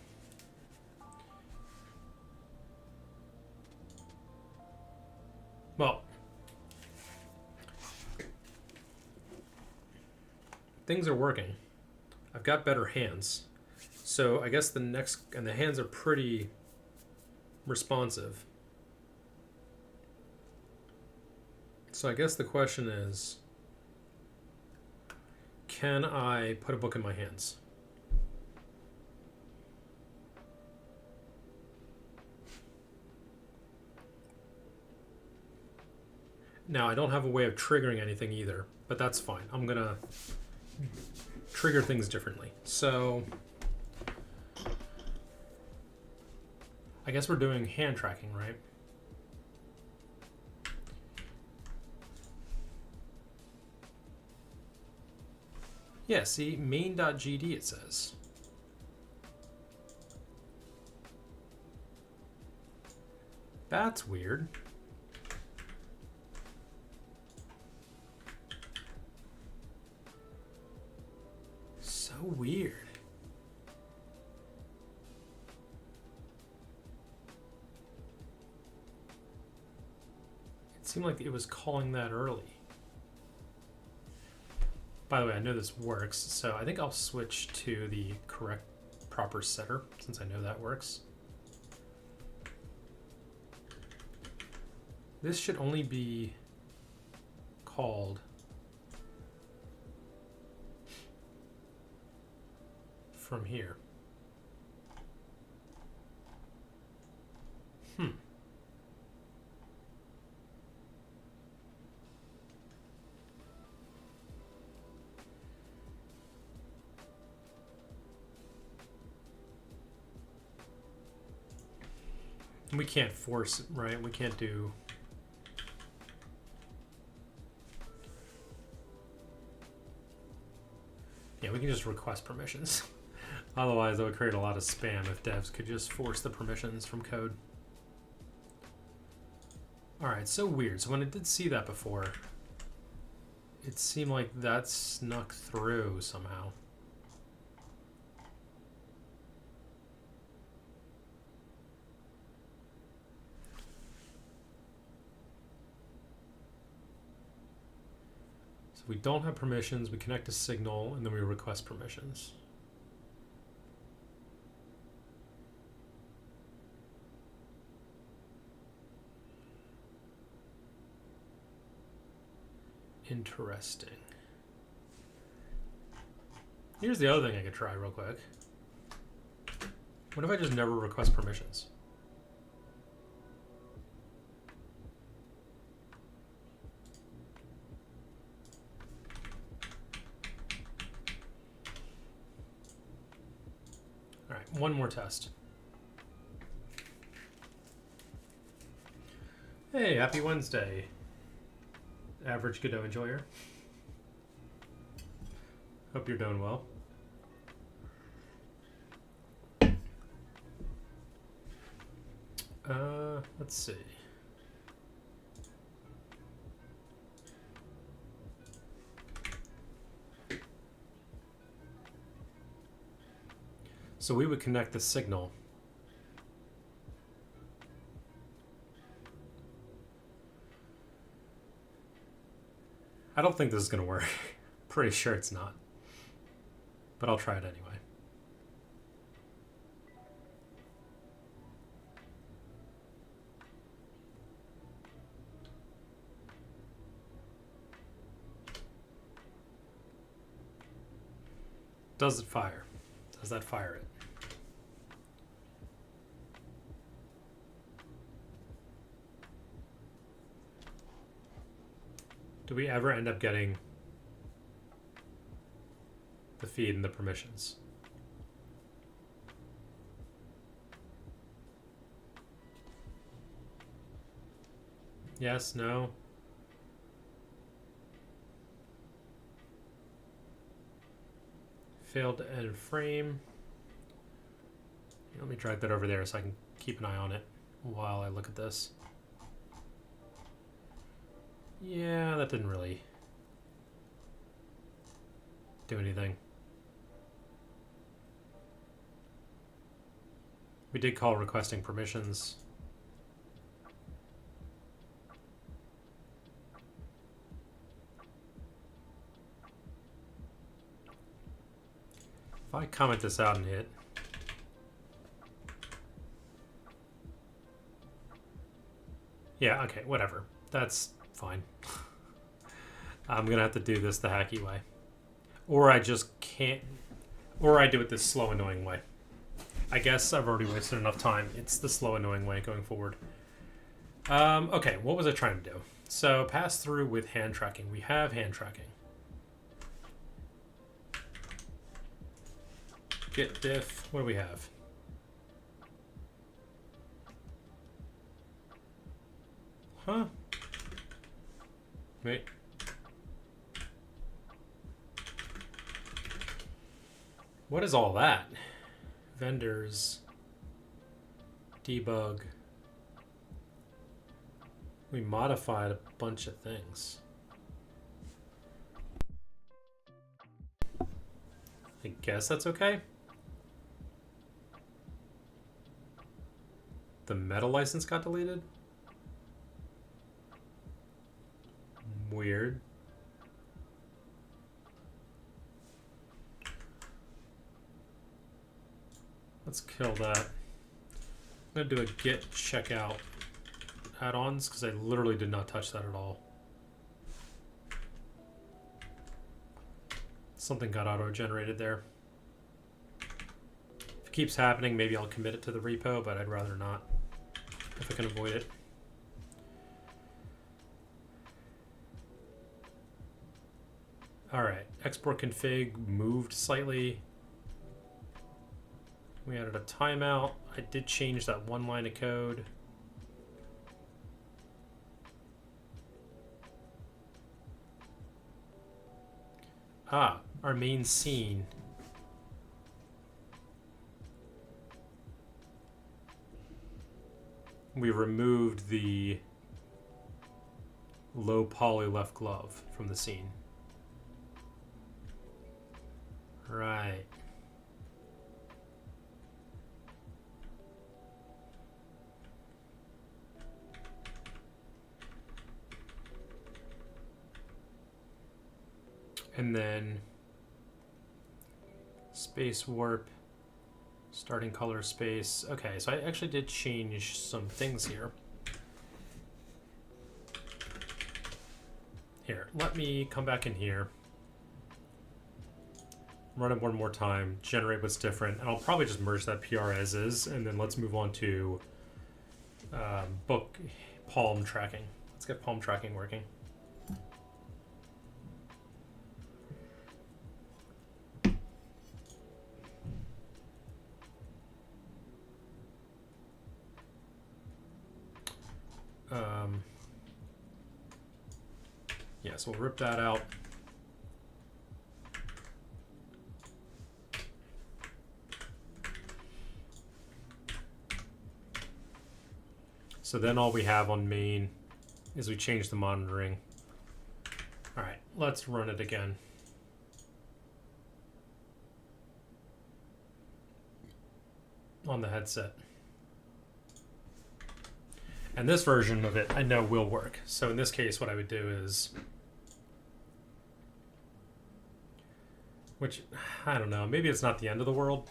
Well, things are working. I've got better hands. So I guess the next, and the hands are pretty responsive. So I guess the question is, can I put a book in my hands? Now, I don't have a way of triggering anything either, but that's fine. I'm gonna trigger things differently. So I guess we're doing hand tracking, right? Yeah, see, main.gd it says. That's weird. So weird. It seemed like it was calling that early. By the way, I know this works, so I think I'll switch to the correct proper setter, since I know that works. This should only be called from here. We can't force it, right? We can't do... Yeah, we can just request permissions. Otherwise, that would create a lot of spam if devs could just force the permissions from code. Alright, so weird. So when I did see that before, it seemed like that snuck through somehow. So we don't have permissions, we connect a signal, and then we request permissions. Interesting. Here's the other thing I could try real quick. What if I just never request permissions? All right, one more test. Hey, happy Wednesday. Average Godot enjoyer. Hope you're doing well. Let's see. So we would connect the signal. I don't think this is going to work. Pretty sure it's not. But I'll try it anyway. Does it fire? Does that fire it? Do we ever end up getting the feed and the permissions? Yes, no. Failed to edit frame. Let me drag that over there so I can keep an eye on it while I look at this. Yeah, that didn't really do anything. We did call requesting permissions. If I comment this out and hit. Yeah, okay, whatever. That's fine. I'm gonna have to do this the hacky way. Or I just can't, or I do it this slow, annoying way. I guess I've already wasted enough time. It's the slow, annoying way going forward. Okay, what was I trying to do? So pass through with hand tracking. We have hand tracking. Git diff, what do we have? Huh? Wait. What is all that? Vendors. Debug. We modified a bunch of things. I guess that's okay. The meta license got deleted? Weird. Let's kill that. I'm gonna do a git checkout add-ons because I literally did not touch that at all. Something got auto-generated there. If it keeps happening, maybe I'll commit it to the repo, but I'd rather not if I can avoid it. All right, export config moved slightly. We added a timeout. I did change that one line of code. Ah, our main scene. We removed the low poly left glove from the scene. Right. And then space warp, starting color space. Okay, so I actually did change some things here. Here, let me come back in here, run it one more time, generate what's different, and I'll probably just merge that PR as is, and then let's move on to book palm tracking. Let's get palm tracking working. Yeah, so we'll rip that out. So then all we have on main is we change the monitoring. All right, let's run it again. On the headset. And this version of it I know will work. So in this case, what I would do is, which, I don't know, maybe it's not the end of the world,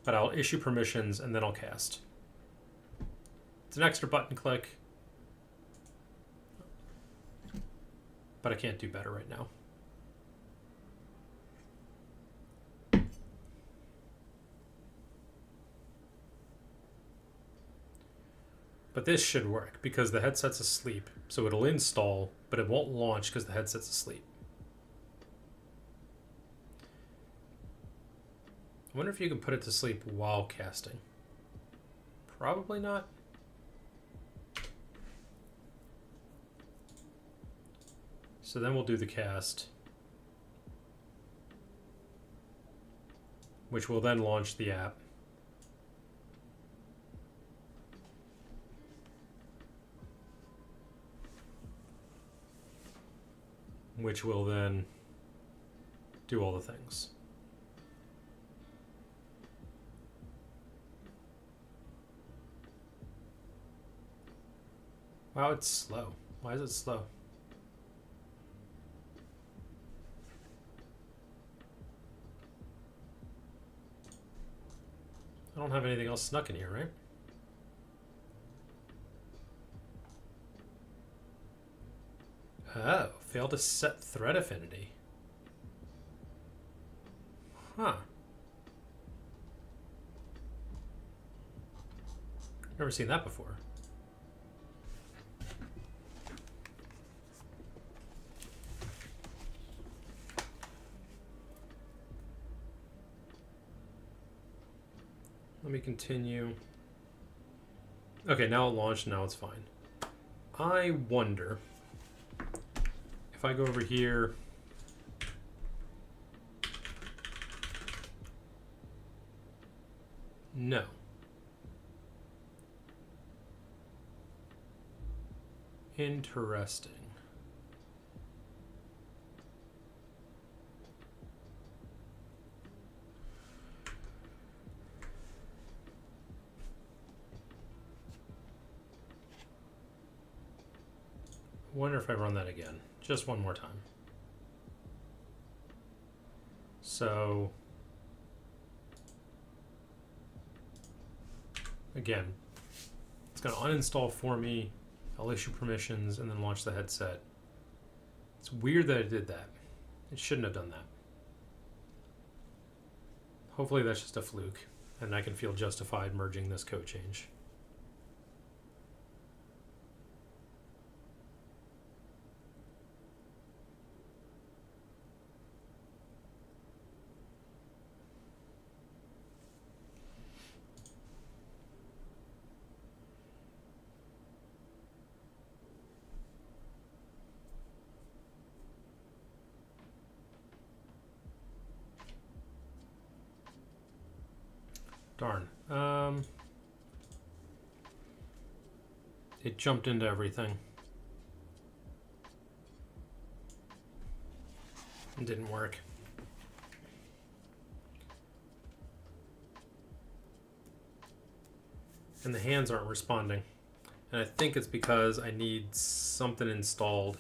but I'll issue permissions and then I'll cast. It's an extra button click, but I can't do better right now. But this should work because the headset's asleep, so it'll install, but it won't launch because the headset's asleep. I wonder if you can put it to sleep while casting. Probably not. So then we'll do the cast, which will then launch the app. Which will then do all the things. Wow, it's slow. Why is it slow? I don't have anything else snuck in here, right? Oh, failed to set thread affinity. Huh. Never seen that before. Let me continue. Okay, now it launched, now it's fine. I wonder if I go over here, no. Interesting. I wonder if I run that again, just one more time. So, again, it's going to uninstall for me. I'll issue permissions and then launch the headset. It's weird that it did that. It shouldn't have done that. Hopefully that's just a fluke and I can feel justified merging this code change. Darn. It jumped into everything. It didn't work. And the hands aren't responding. And I think it's because I need something installed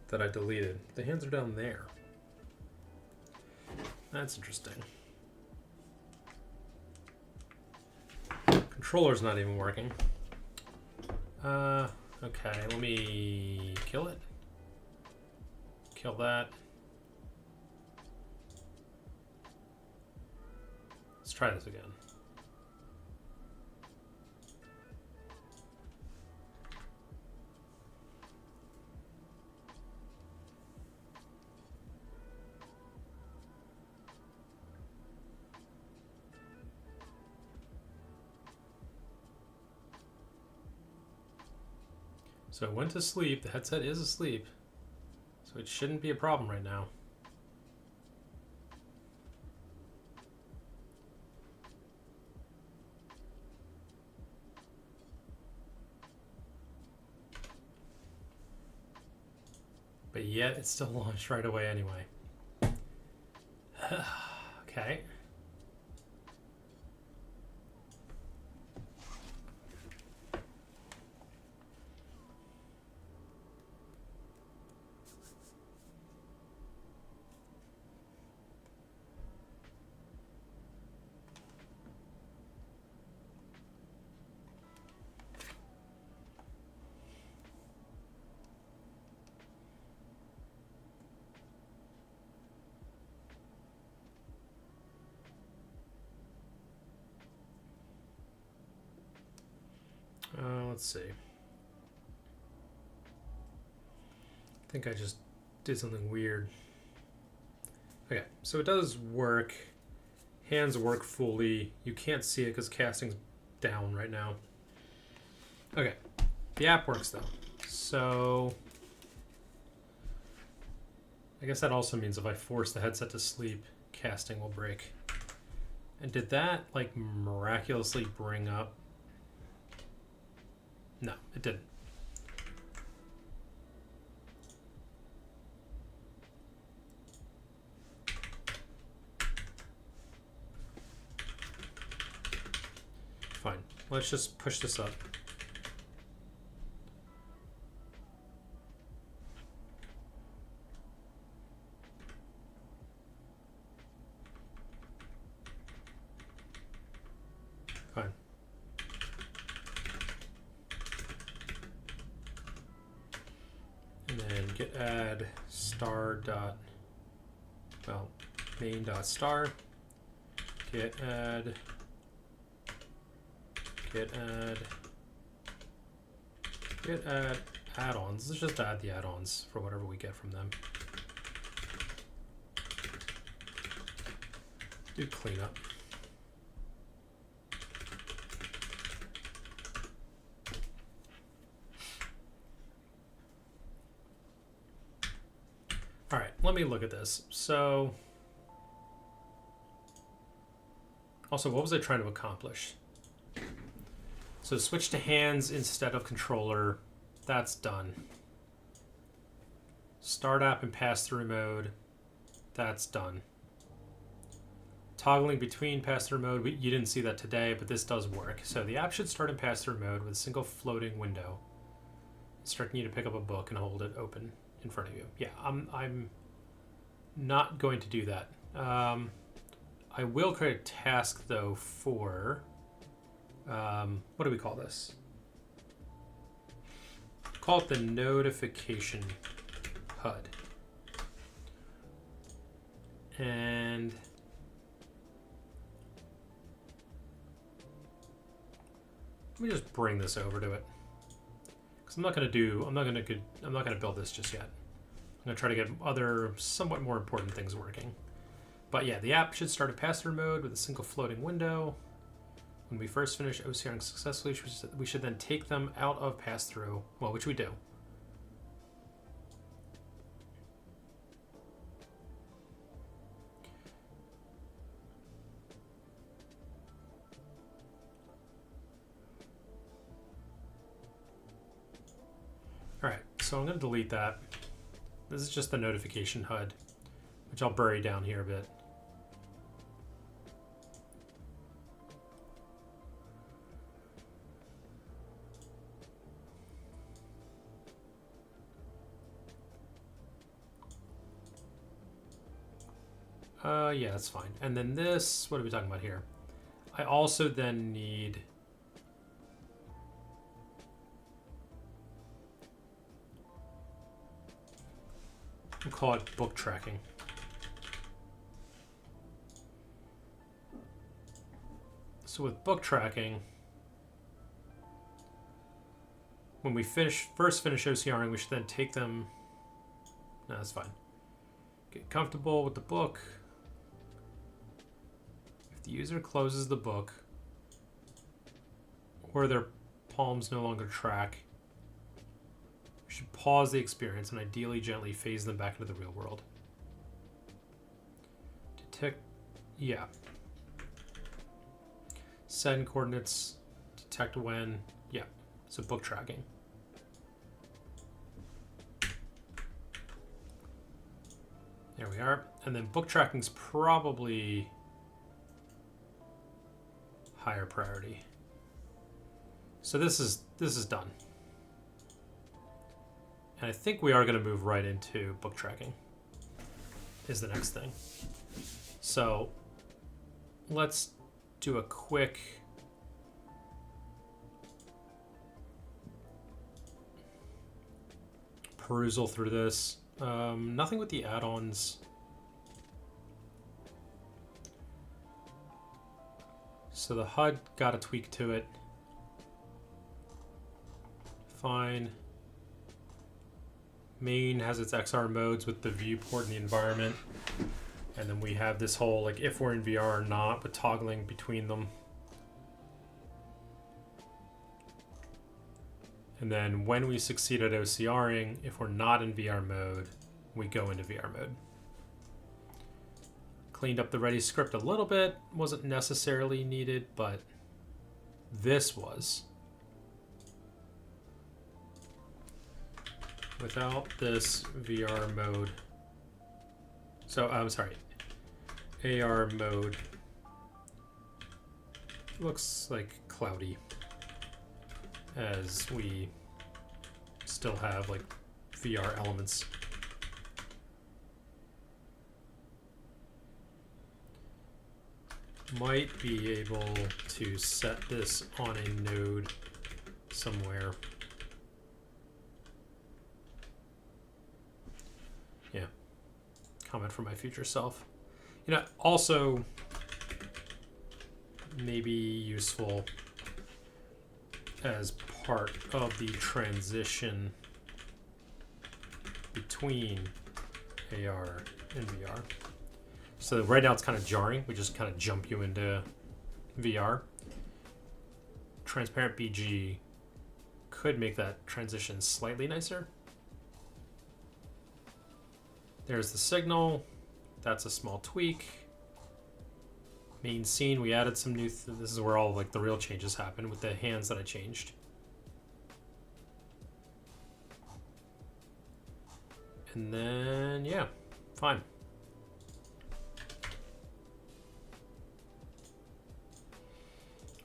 that I deleted. The hands are down there. That's interesting. Controller's not even working. Okay, let me kill it. Kill that. Let's try this again. So it went to sleep. The headset is asleep. So it shouldn't be a problem right now. But yet it's still launched right away anyway. Okay. Let's see. I think I just did something weird. Okay, so it does work. Hands work fully. You can't see it because casting's down right now. Okay, the app works though. So I guess that also means if I force the headset to sleep, casting will break. And did that like miraculously bring up? No, it didn't. Fine. Let's just push this up. Fine. And then git add star dot, well, main dot star, git add add-ons. Let's just add the add-ons for whatever we get from them. Do cleanup. All right, let me look at this. So, also, what was I trying to accomplish? So switch to hands instead of controller. That's done. Start app in pass-through mode. That's done. Toggling between pass-through mode. You didn't see that today, but this does work. So the app should start in pass-through mode with a single floating window, instructing you to pick up a book and hold it open in front of you. Yeah, I'm not going to do that. I will create a task though for what do we call this? Call it the notification HUD. And let me just bring this over to it. Because I'm not gonna build this just yet. I'm gonna try to get other somewhat more important things working. But yeah, the app should start in pass-through mode with a single floating window. When we first finish OCRing successfully, we should then take them out of pass-through, well, which we do. So I'm going to delete that. This is just the notification HUD, which I'll bury down here a bit. Yeah, that's fine. And then this, what are we talking about here? I also then need we'll call it book tracking. So with book tracking, when we first finish OCRing, we should then take them. No, that's fine. Get comfortable with the book. If the user closes the book or their palms no longer track, we should pause the experience and ideally gently phase them back into the real world. Detect, yeah. Send coordinates, detect when, yeah. So book tracking. There we are. And then book tracking's probably higher priority. So this is done. And I think we are going to move right into book tracking is the next thing. So let's do a quick perusal through this. Nothing with the add-ons. So the HUD got a tweak to it. Fine. Main has its XR modes with the viewport and the environment. And then we have this whole, like, if we're in VR or not, with toggling between them. And then when we succeed at OCRing, if we're not in VR mode, we go into VR mode. Cleaned up the ready script a little bit. Wasn't necessarily needed, but this was. Without this VR mode. So, I'm sorry. AR mode looks like cloudy as we still have like VR elements. Might be able to set this on a node somewhere. Yeah. Comment for my future self. You know, also maybe useful as part of the transition between AR and VR. So right now it's kind of jarring. We just kind of jump you into VR. Transparent BG could make that transition slightly nicer. There's the signal. That's a small tweak. Main scene, we added some new, this is where all like the real changes happen with the hands that I changed. And then, yeah, fine.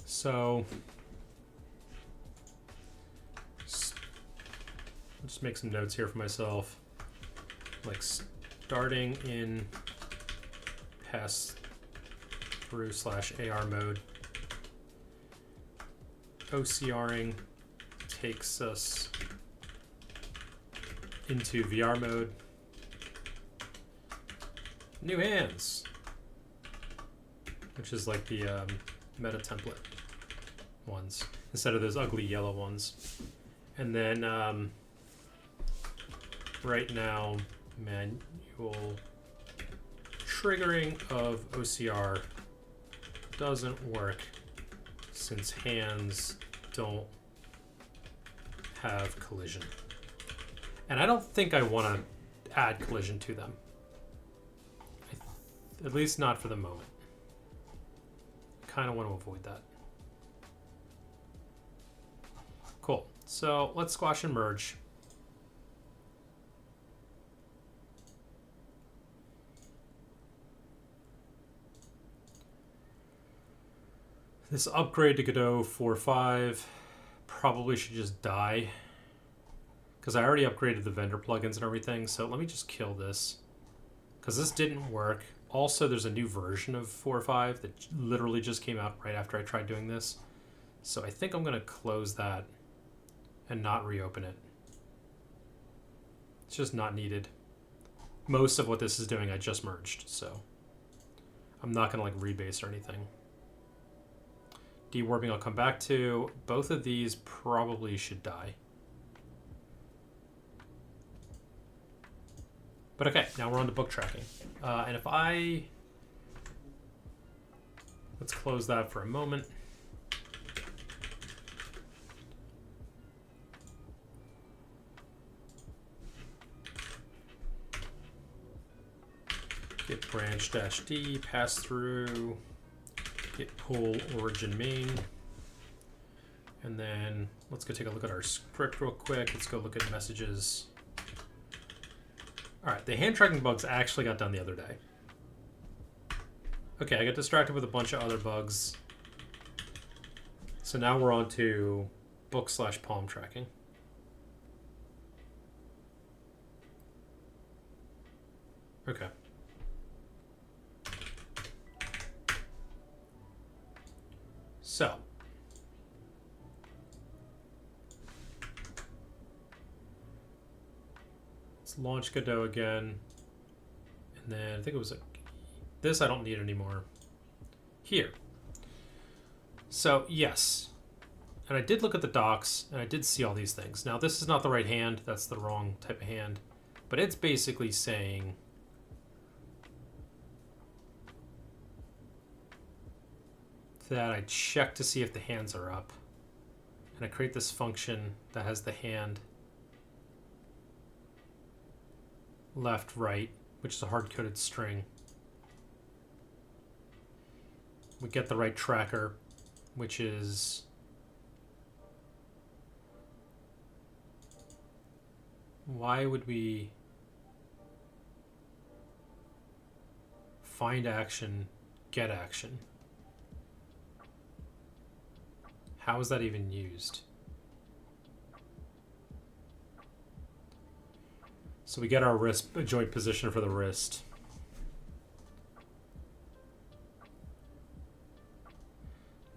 So, I'll just make some notes here for myself. Like starting in Passthrough / AR mode. OCRing takes us into VR mode. New hands, which is like the meta template ones instead of those ugly yellow ones. And then right now, manual triggering of OCR doesn't work since hands don't have collision. And I don't think I want to add collision to them. At least not for the moment. Kind of want to avoid that. Cool. So let's squash and merge. This upgrade to Godot 4.5 probably should just die, because I already upgraded the vendor plugins and everything. So let me just kill this, because this didn't work. Also, there's a new version of 4.5 that literally just came out right after I tried doing this. So I think I'm going to close that and not reopen it. It's just not needed. Most of what this is doing I just merged, so I'm not going to like rebase or anything. Dewarping I'll come back to. Both of these probably should die. But okay, now we're on to book tracking. And if I... Let's close that for a moment. Git branch-d, pass through, git pull origin main. And then let's go take a look at our script real quick. Let's go look at messages. All right, the hand tracking bugs actually got done the other day. Okay, I got distracted with a bunch of other bugs. So now we're on to book/palm tracking. Okay. So. Let's launch Godot again. And then I think it was this I don't need anymore. Here. So, yes. And I did look at the docs, and I did see all these things. Now, this is not the right hand. That's the wrong type of hand. But it's basically saying that I check to see if the hands are up. And I create this function that has the hand left, right, which is a hard-coded string. We get the right tracker, which is why would we find action, get action? How is that even used? So we get our wrist joint position for the wrist.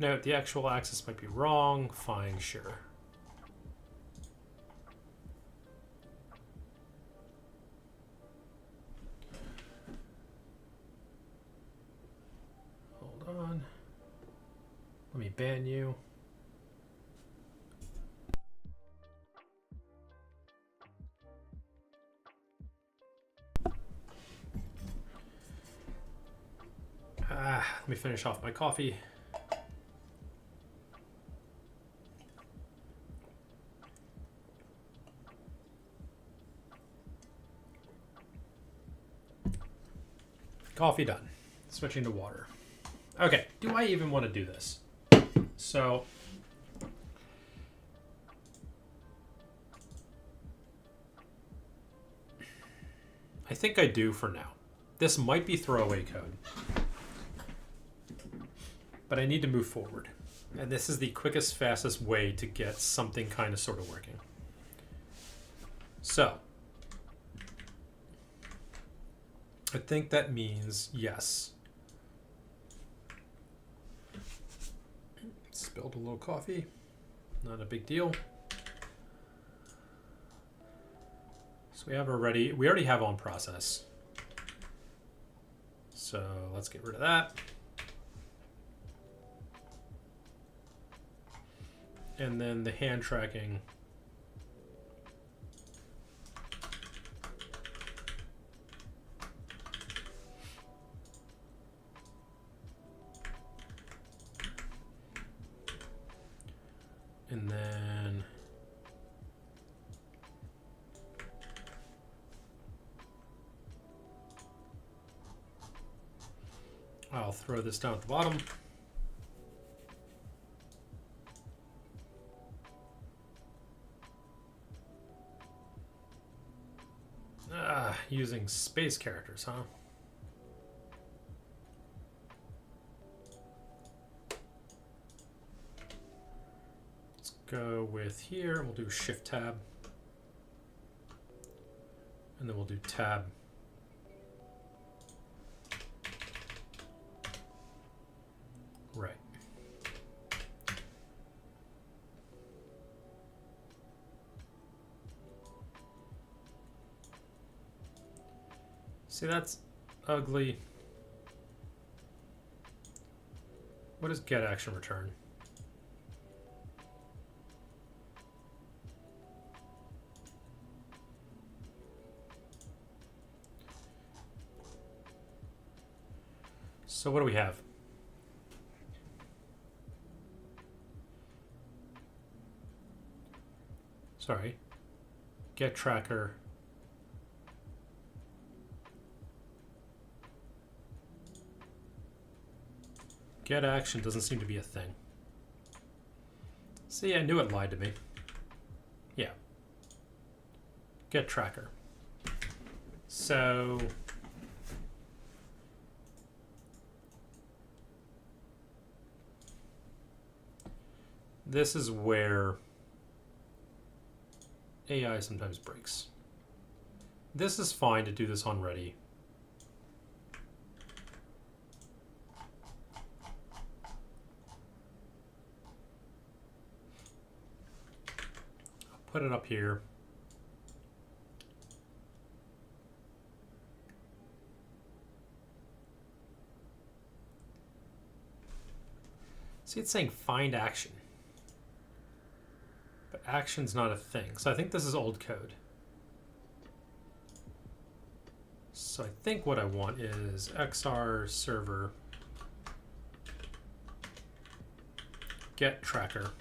Note, the actual axis might be wrong. Fine, sure. Hold on. Let me ban you. Let me finish off my coffee. Coffee done. Switching to water. Okay, do I even want to do this? So, I think I do for now. This might be throwaway code, but I need to move forward. And this is the quickest, fastest way to get something kind of sort of working. So, I think that means yes. Spilled a little coffee. Not a big deal. So we already have on process. So let's get rid of that. And then the hand tracking. And then I'll throw this down at the bottom. Using space characters, huh? go with here, we'll do Shift Tab. And then we'll do Tab. Right. See, that's ugly. What does get action return? So what do we have? Sorry. Get tracker. Get action doesn't seem to be a thing. See, I knew it lied to me. Yeah. Get tracker. So this is where AI sometimes breaks. This is fine to do this on ready. I'll put it up here. See, it's saying find action. But action's not a thing. So I think this is old code. So I think what I want is XR server get tracker.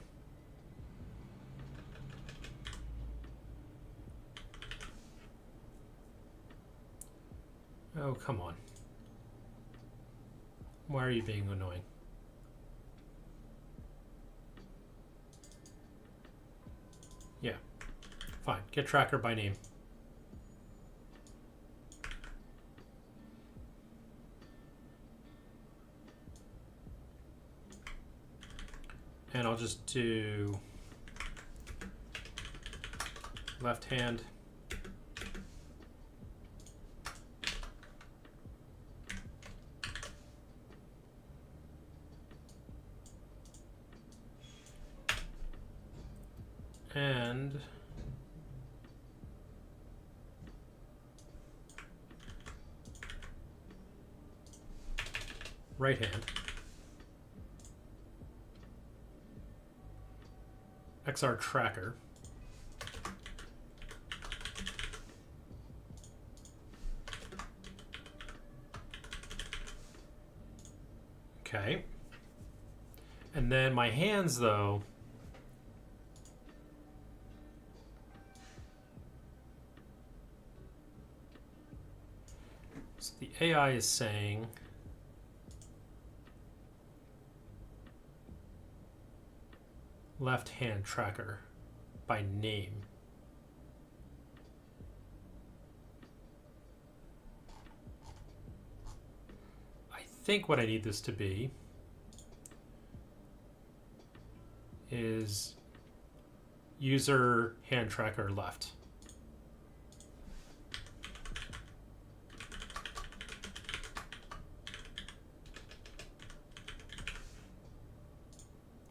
Oh, come on. Why are you being annoying? Yeah, fine. Get tracker by name. And I'll just do left hand. And right hand. XR tracker. Okay. And then my hands, though, so the AI is saying left hand tracker by name. I think what I need this to be is user hand tracker left.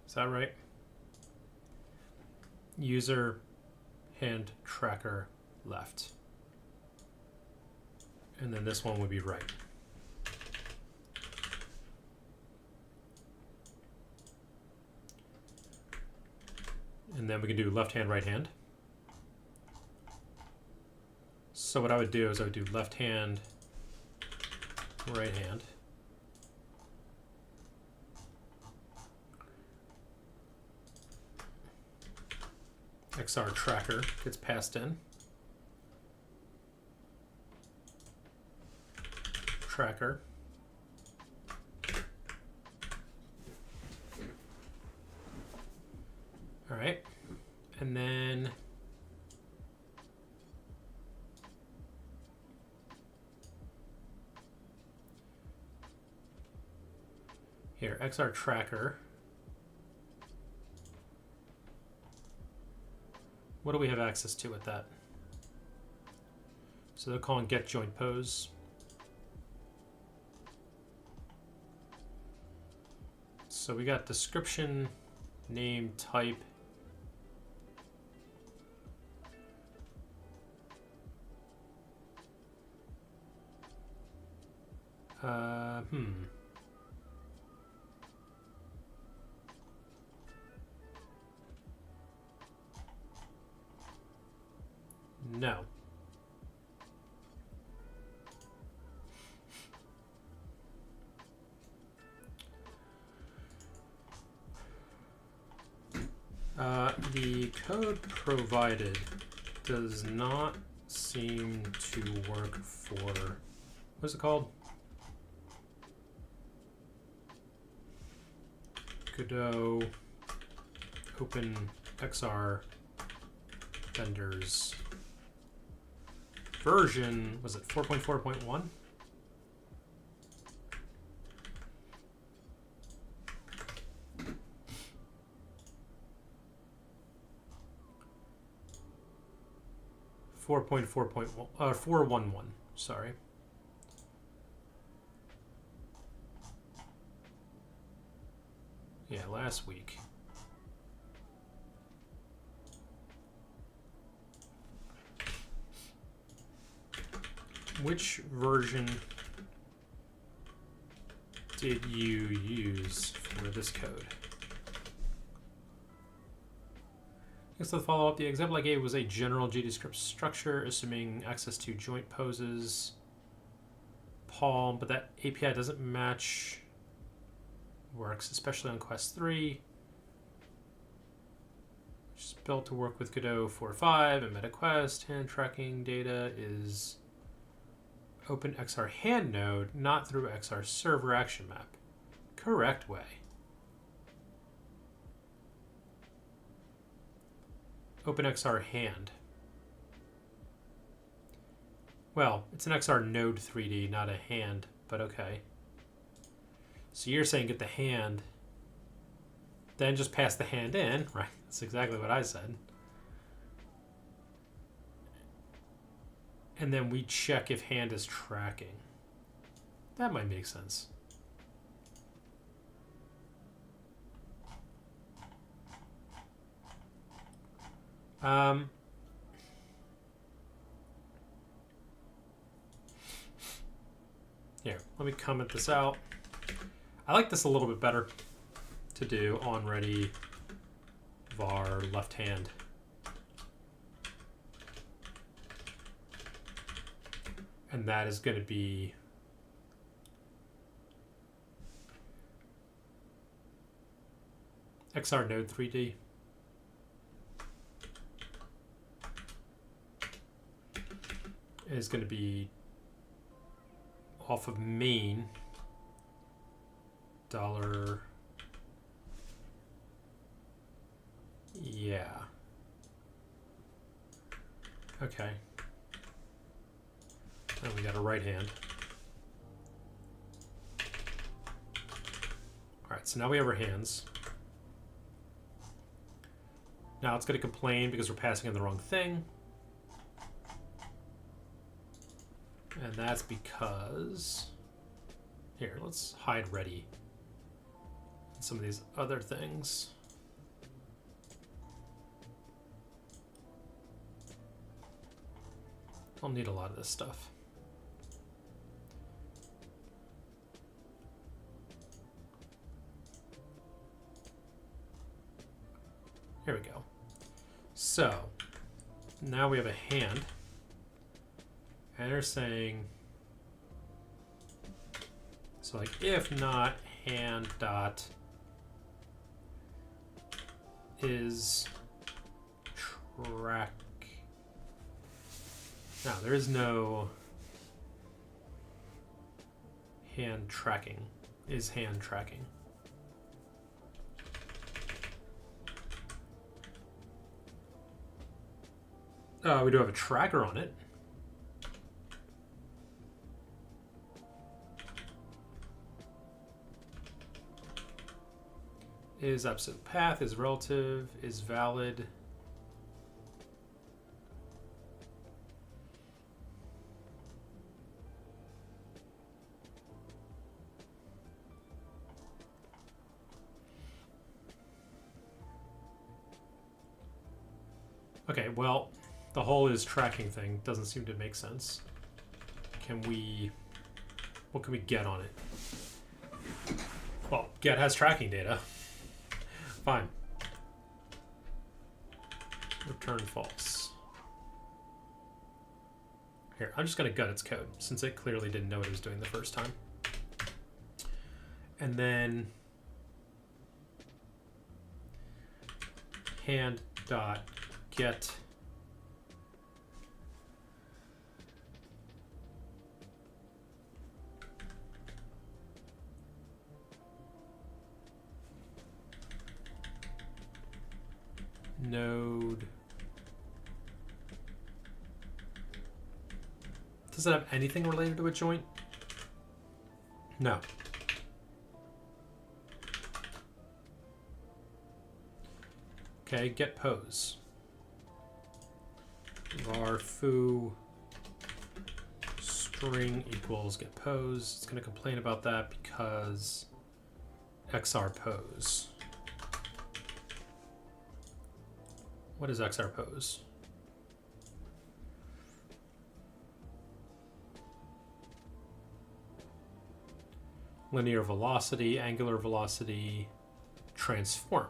Is that right? User hand tracker left. And then this one would be right. And then we can do left hand, right hand. So what I would do is I would do left hand, right hand. XR tracker gets passed in. Tracker. All right. And then here, XR tracker What do we have access to with that? So they're calling get joint pose. So we got description, name, type. No. The code provided does not seem to work for, what's it called? Godot OpenXR vendors version, was it 4.4.1? Four point 4.11, sorry. Yeah, last week. Which version did you use for this code? So the follow-up, the example I gave was a general GDScript structure, assuming access to joint poses, Palm, but that API doesn't match works, especially on Quest 3. Which is built to work with Godot 4.5 and MetaQuest. Hand tracking data is OpenXR hand node, not through XR server action map. Correct way. OpenXR hand. Well, it's an XR node 3D, not a hand, but okay. So you're saying get the hand, then just pass the hand in, right? That's exactly what I said. And then we check if hand is tracking. That might make sense. Here, let me comment this out. I like this a little bit better to do on ready var left hand. And that is going to be XR node 3D. Is going to be off of main dollar. Yeah. Okay. And we got a right hand. All right, so now we have our hands. Now it's going to complain because we're passing in the wrong thing. And that's because, here, let's hide ready. And some of these other things. I'll need a lot of this stuff. Here we go. So, now we have a hand. And they're saying, so like if not hand dot is track. Now there is no hand tracking. Is hand tracking. We do have a tracker on it. Is absolute path, is relative, is valid. Okay, well, the whole is tracking thing doesn't seem to make sense. What can we get on it? Well, get has tracking data. Fine. Return false. Here, I'm just going to gut its code, since it clearly didn't know what it was doing the first time. And then hand.get node. Does it have anything related to a joint? No. Okay, get pose. Var foo string equals get pose. It's going to complain about that because xr pose. What is xr pose? Linear velocity, angular velocity, transform.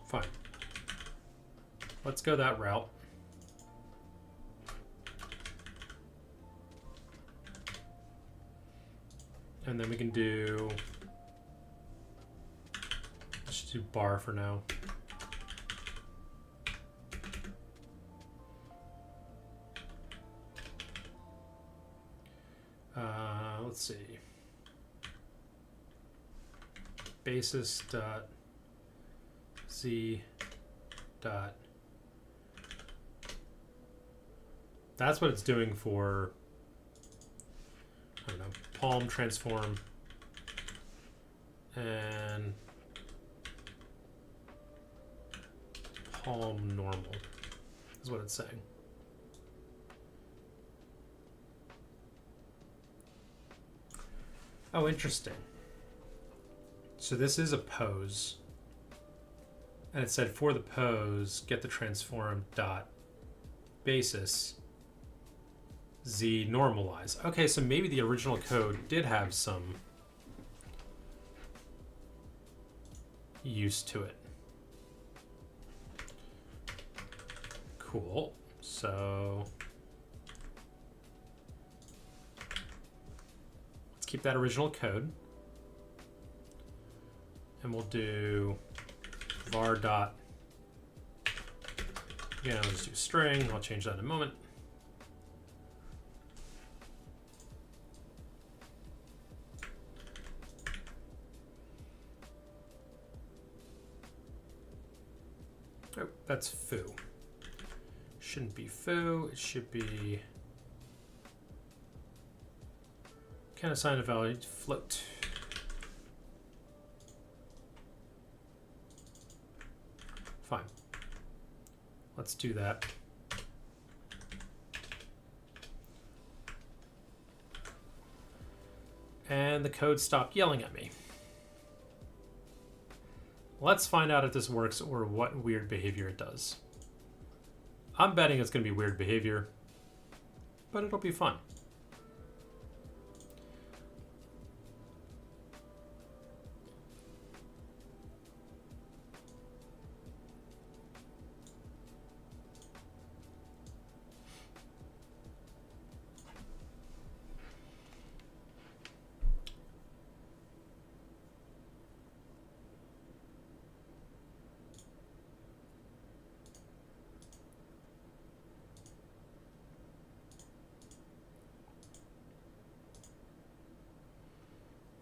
Fine. Let's go that route. And then we can do, let's just do bar for now. Let's see. Basis dot z dot. That's what it's doing for, I don't know, palm transform and palm normal is what it's saying. Oh, interesting. So this is a pose. And it said for the pose, get the transform dot basis z normalize. Okay, so maybe the original code did have some use to it. Cool. So let's keep that original code. And we'll do var dot, again, I'll just do string. I'll change that in a moment. Oh, that's foo. Shouldn't be foo. It should be, can assign a value to float. Fine. Let's do that. And the code stopped yelling at me. Let's find out if this works or what weird behavior it does. I'm betting it's going to be weird behavior, but it'll be fun.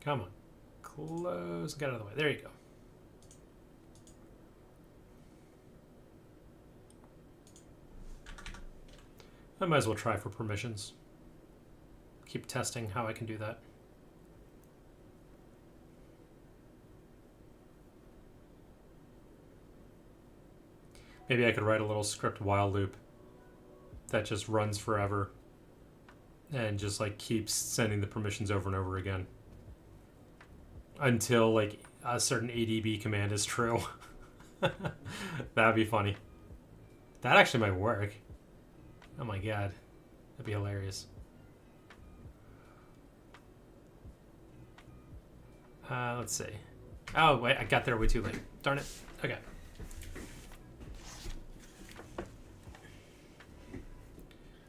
Come on. Close. Get out of the way. There you go. I might as well try for permissions. keep testing how I can do that. Maybe I could write a little script while loop that just runs forever and just like keeps sending the permissions over and over again until like a certain ADB command is true. That'd be funny. That actually might work. Oh my god. That'd be hilarious. Let's see. Oh, wait, I got there way too late. Darn it. Okay.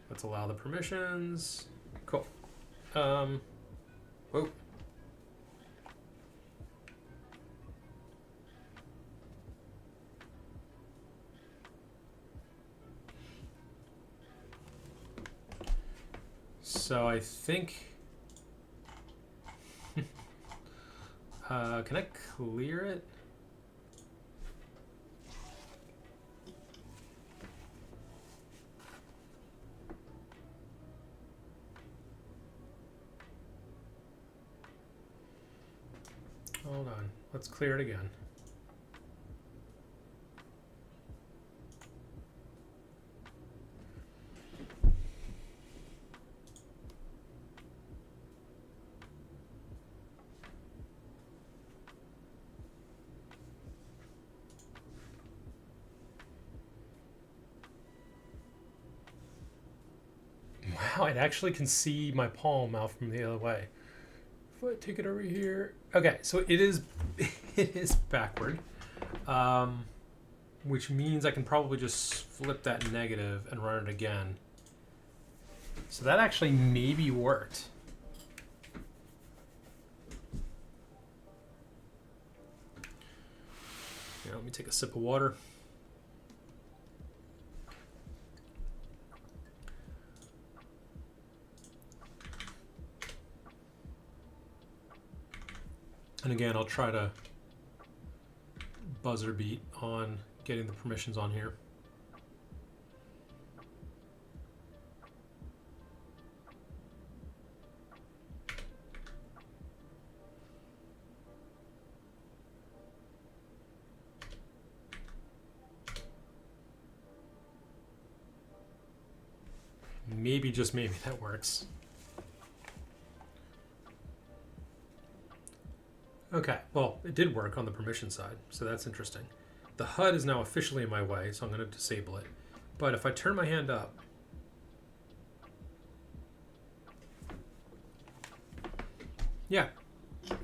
Let's allow the permissions. Cool. Whoa. So I think... can I clear it? Hold on. Let's clear it again. Wow, it actually can see my palm out from the other way. If I take it over here. Okay, so it is it is backward. Which means I can probably just flip that negative and run it again. So that actually maybe worked. Here, let me take a sip of water. And again, I'll try to buzzer beat on getting the permissions on here. Maybe, just maybe, that works. Okay, well, it did work on the permission side, so that's interesting. The HUD is now officially in my way, so I'm going to disable it. But if I turn my hand up, yeah,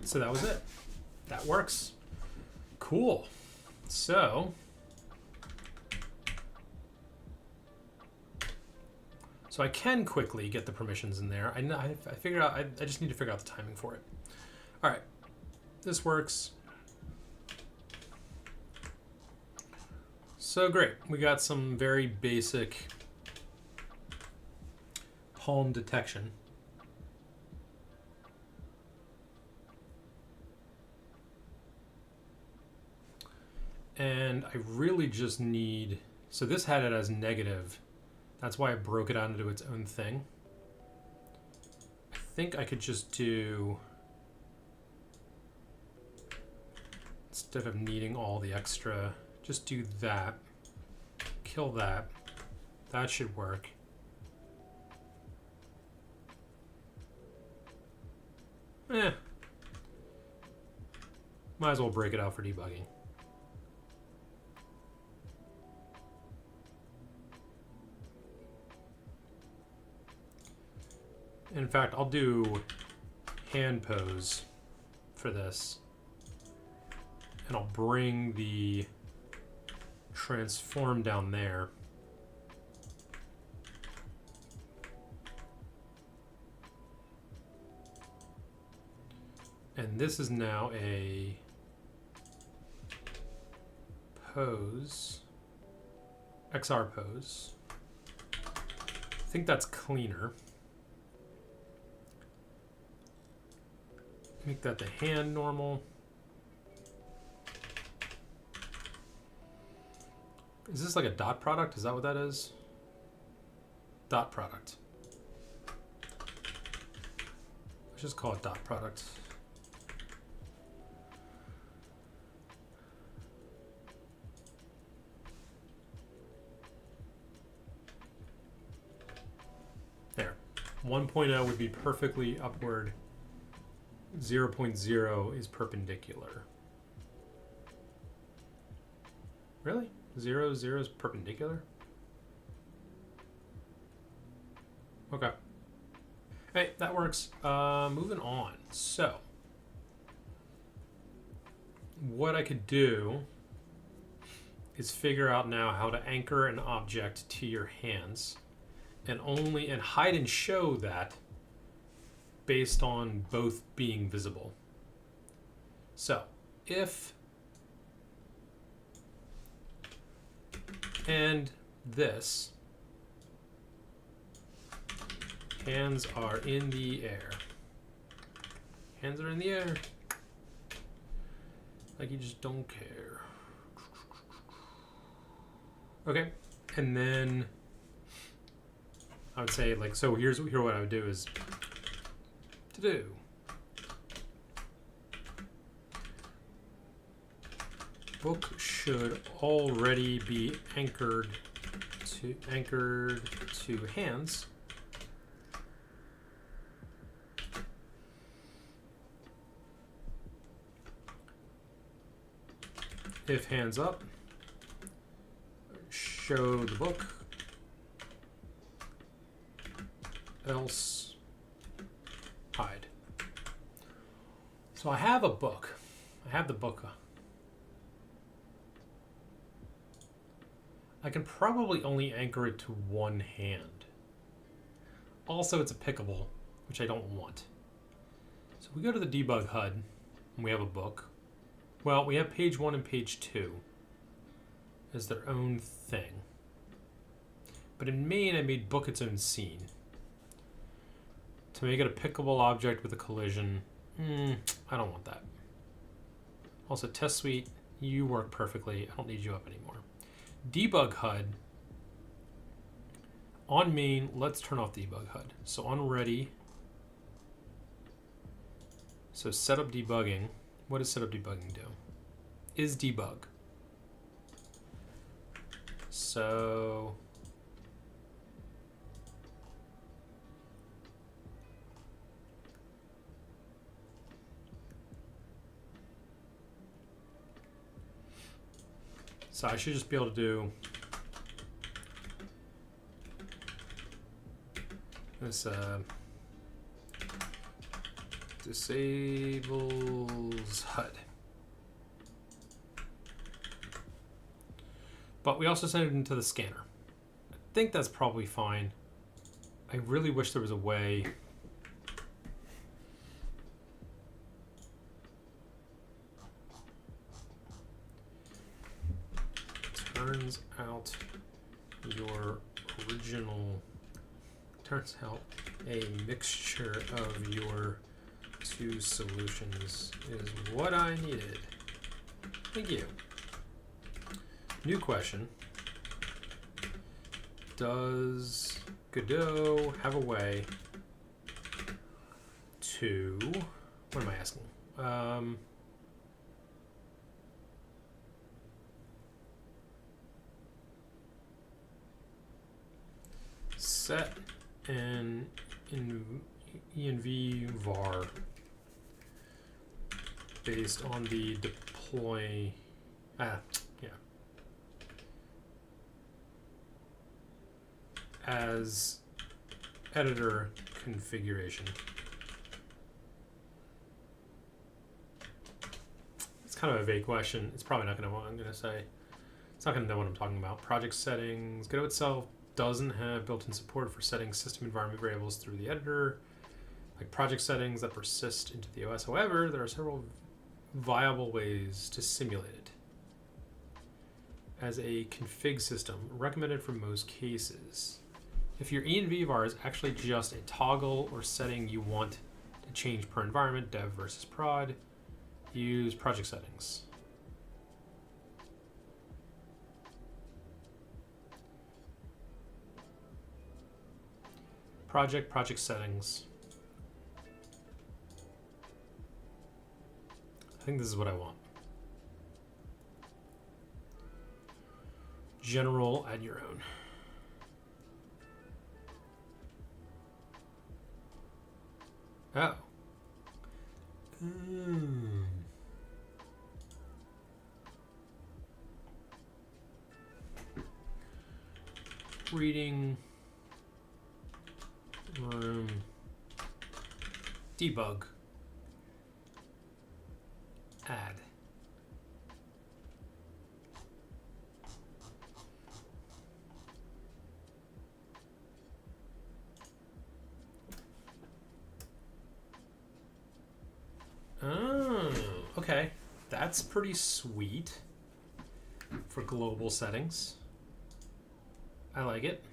so that was it. That works. Cool. So I can quickly get the permissions in there. I figured out, I just need to figure out the timing for it. All right. This works. So great. We got some very basic palm detection. And I really just need, so this had it as negative. That's why I broke it out into its own thing. I think I could just do, instead of needing all the extra, just do that. Kill that. That should work. Might as well break it out for debugging. In fact, I'll do hand pose for this. And I'll bring the transform down there. And this is now a pose, XR pose. I think that's cleaner. Make that the hand normal. Is this like a dot product? Is that what that is? Dot product. just call it dot product. There. 1.0 would be perfectly upward. 0.0 is perpendicular. Really? 0, 0 is perpendicular? Okay. Hey, that works. Moving on. So, what I could do is figure out now how to anchor an object to your hands and hide and show that based on both being visible. So, if and this hands are in the air. Hands are in the air. Like you just don't care. Okay, and then I would say like, so here what I would do is to do. Book should already be anchored to hands. If hands up, show the book. Else, hide. So I have a book. I have the book. I can probably only anchor it to one hand. Also, it's a pickable, which I don't want. So we go to the debug HUD, and we have a book. Well, we have page 1 and page 2 as their own thing. But in main, I made book its own scene. To make it a pickable object with a collision, I don't want that. Also, test suite, you work perfectly. I don't need you up anymore. Debug HUD. On main, let's turn off debug HUD. So on ready, so setup debugging. What does setup debugging do? Is debug. So I should just be able to do this disables HUD. But we also send it into the scanner. I think that's probably fine. I really wish there was a way. Turns out a mixture of your two solutions is what I needed. Thank you. New question. Does Godot have a way to, what am I asking? Set an env var based on the deploy, as editor configuration. It's kind of a vague question. It's probably not going to know what I'm going to say. It's not going to know what I'm talking about. Project settings. Godot itself doesn't have built-in support for setting system environment variables through the editor, like project settings that persist into the OS. However, there are several viable ways to simulate it as a config system, recommended for most cases. If your env var is actually just a toggle or setting you want to change per environment, dev versus prod, use project settings. Project settings. I think this is what I want. General, add your own. Oh. Reading room debug add. Oh, okay. That's pretty sweet for global settings. I like it.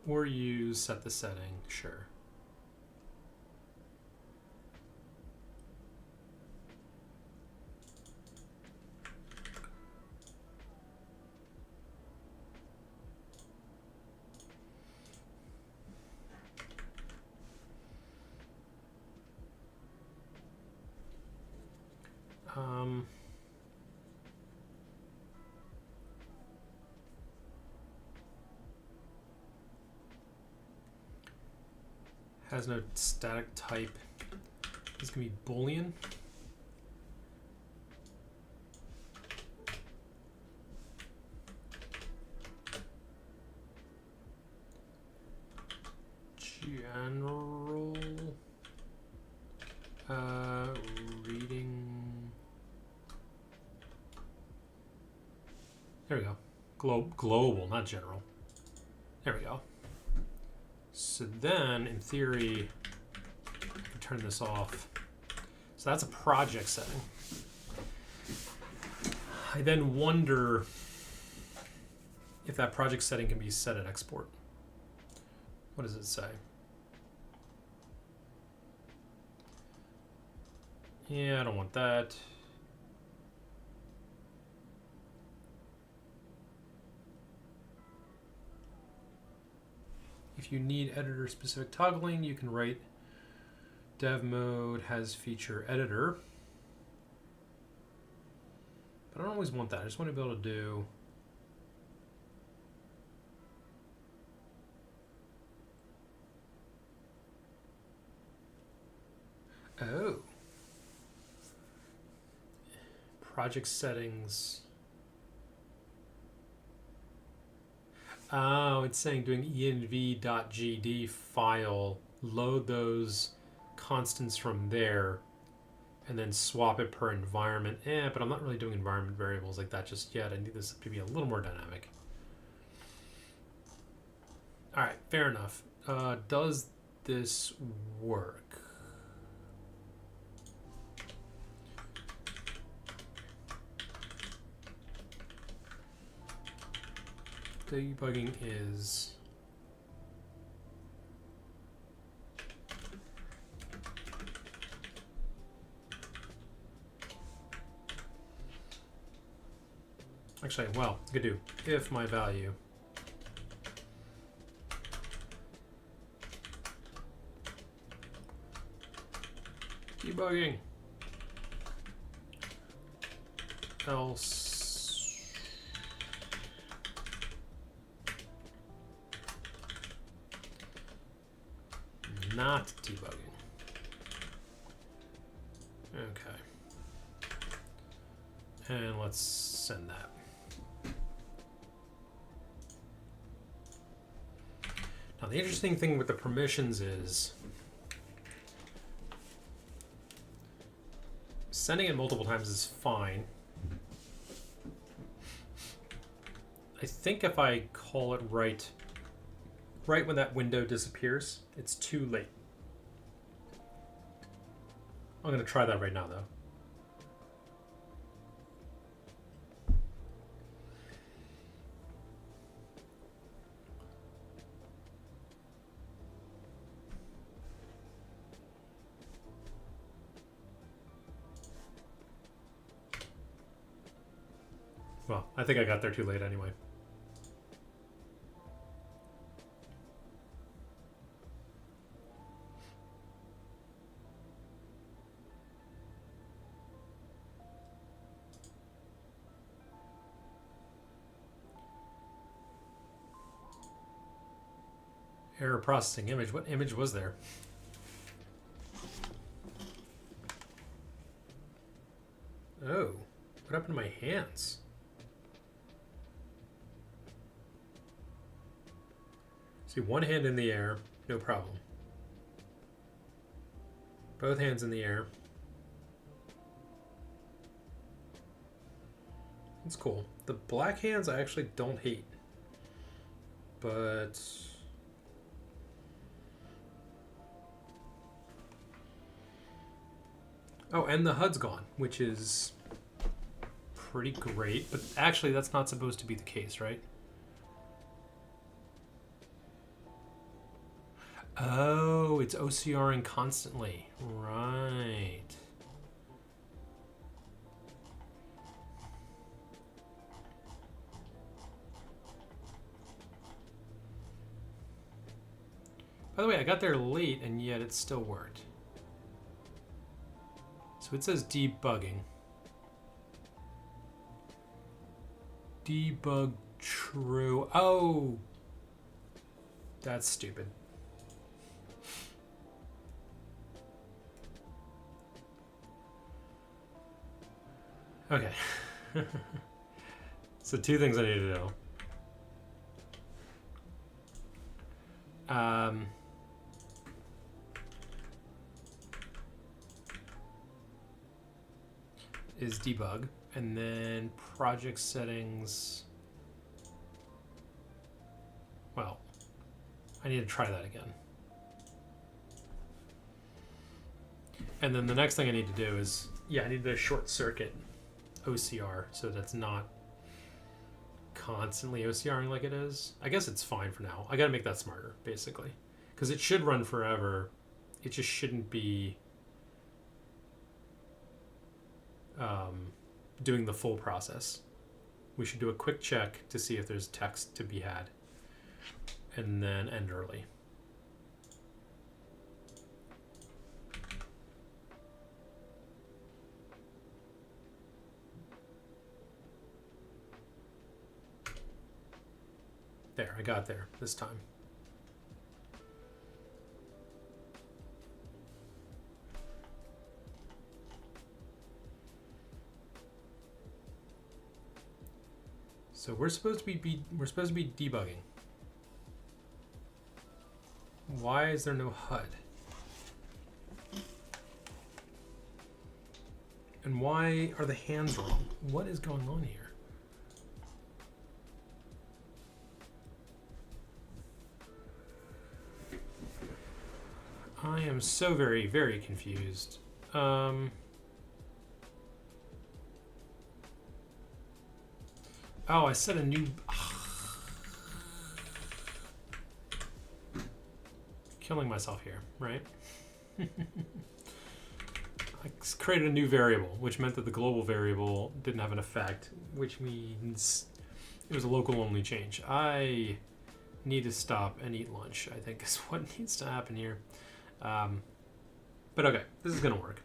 Or you set the setting, sure. Has no static type. This can be Boolean. General reading. There we go. Global, not general. There we go. So then, in theory, turn this off. So that's a project setting. I then wonder if that project setting can be set at export. What does it say? Yeah, I don't want that. If you need editor-specific toggling, you can write dev mode has feature editor. But I don't always want that. I just want to be able to do project settings. Oh, it's saying doing env.gd file, load those constants from there, and then swap it per environment. But I'm not really doing environment variables like that just yet. I need this to be a little more dynamic. All right, fair enough. Does this work? Debugging is actually, well, it's gonna do if my value debugging else not debugging. Okay. And let's send that. Now the interesting thing with the permissions is sending it multiple times is fine. I think if I call it right when that window disappears, it's too late. I'm going to try that right now, though. Well, I think I got there too late anyway. Error processing image. What image was there? Oh, what happened to my hands? See, one hand in the air, no problem. Both hands in the air. That's cool. The black hands I actually don't hate. But... oh, and the HUD's gone, which is pretty great. But actually, that's not supposed to be the case, right? Oh, it's OCRing constantly. Right. By the way, I got there late, and yet it still worked. So it says debugging. Debug true. Oh! That's stupid. Okay. So two things I need to know. Is debug, and then project settings. Well, I need to try that again. And then the next thing I need to do is, yeah, I need to short circuit OCR so that's not constantly OCRing like it is. I guess it's fine for now. I gotta make that smarter, basically. Because it should run forever. It just shouldn't be doing the full process. We should do a quick check to see if there's text to be had. And then end early. There, I got there this time. So we're supposed to be debugging. Why is there no HUD? And why are the hands wrong? What is going on here? I am so very, very confused. Oh, I set a new... Killing myself here, right? I created a new variable, which meant that the global variable didn't have an effect, which means it was a local only change. I need to stop and eat lunch, I think is what needs to happen here. But okay, this is gonna work.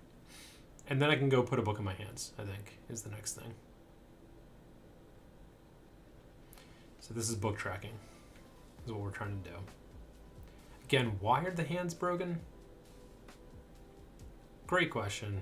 And then I can go put a book in my hands, I think, is the next thing. So this is book tracking, is what we're trying to do. Again, why are the hands broken? Great question.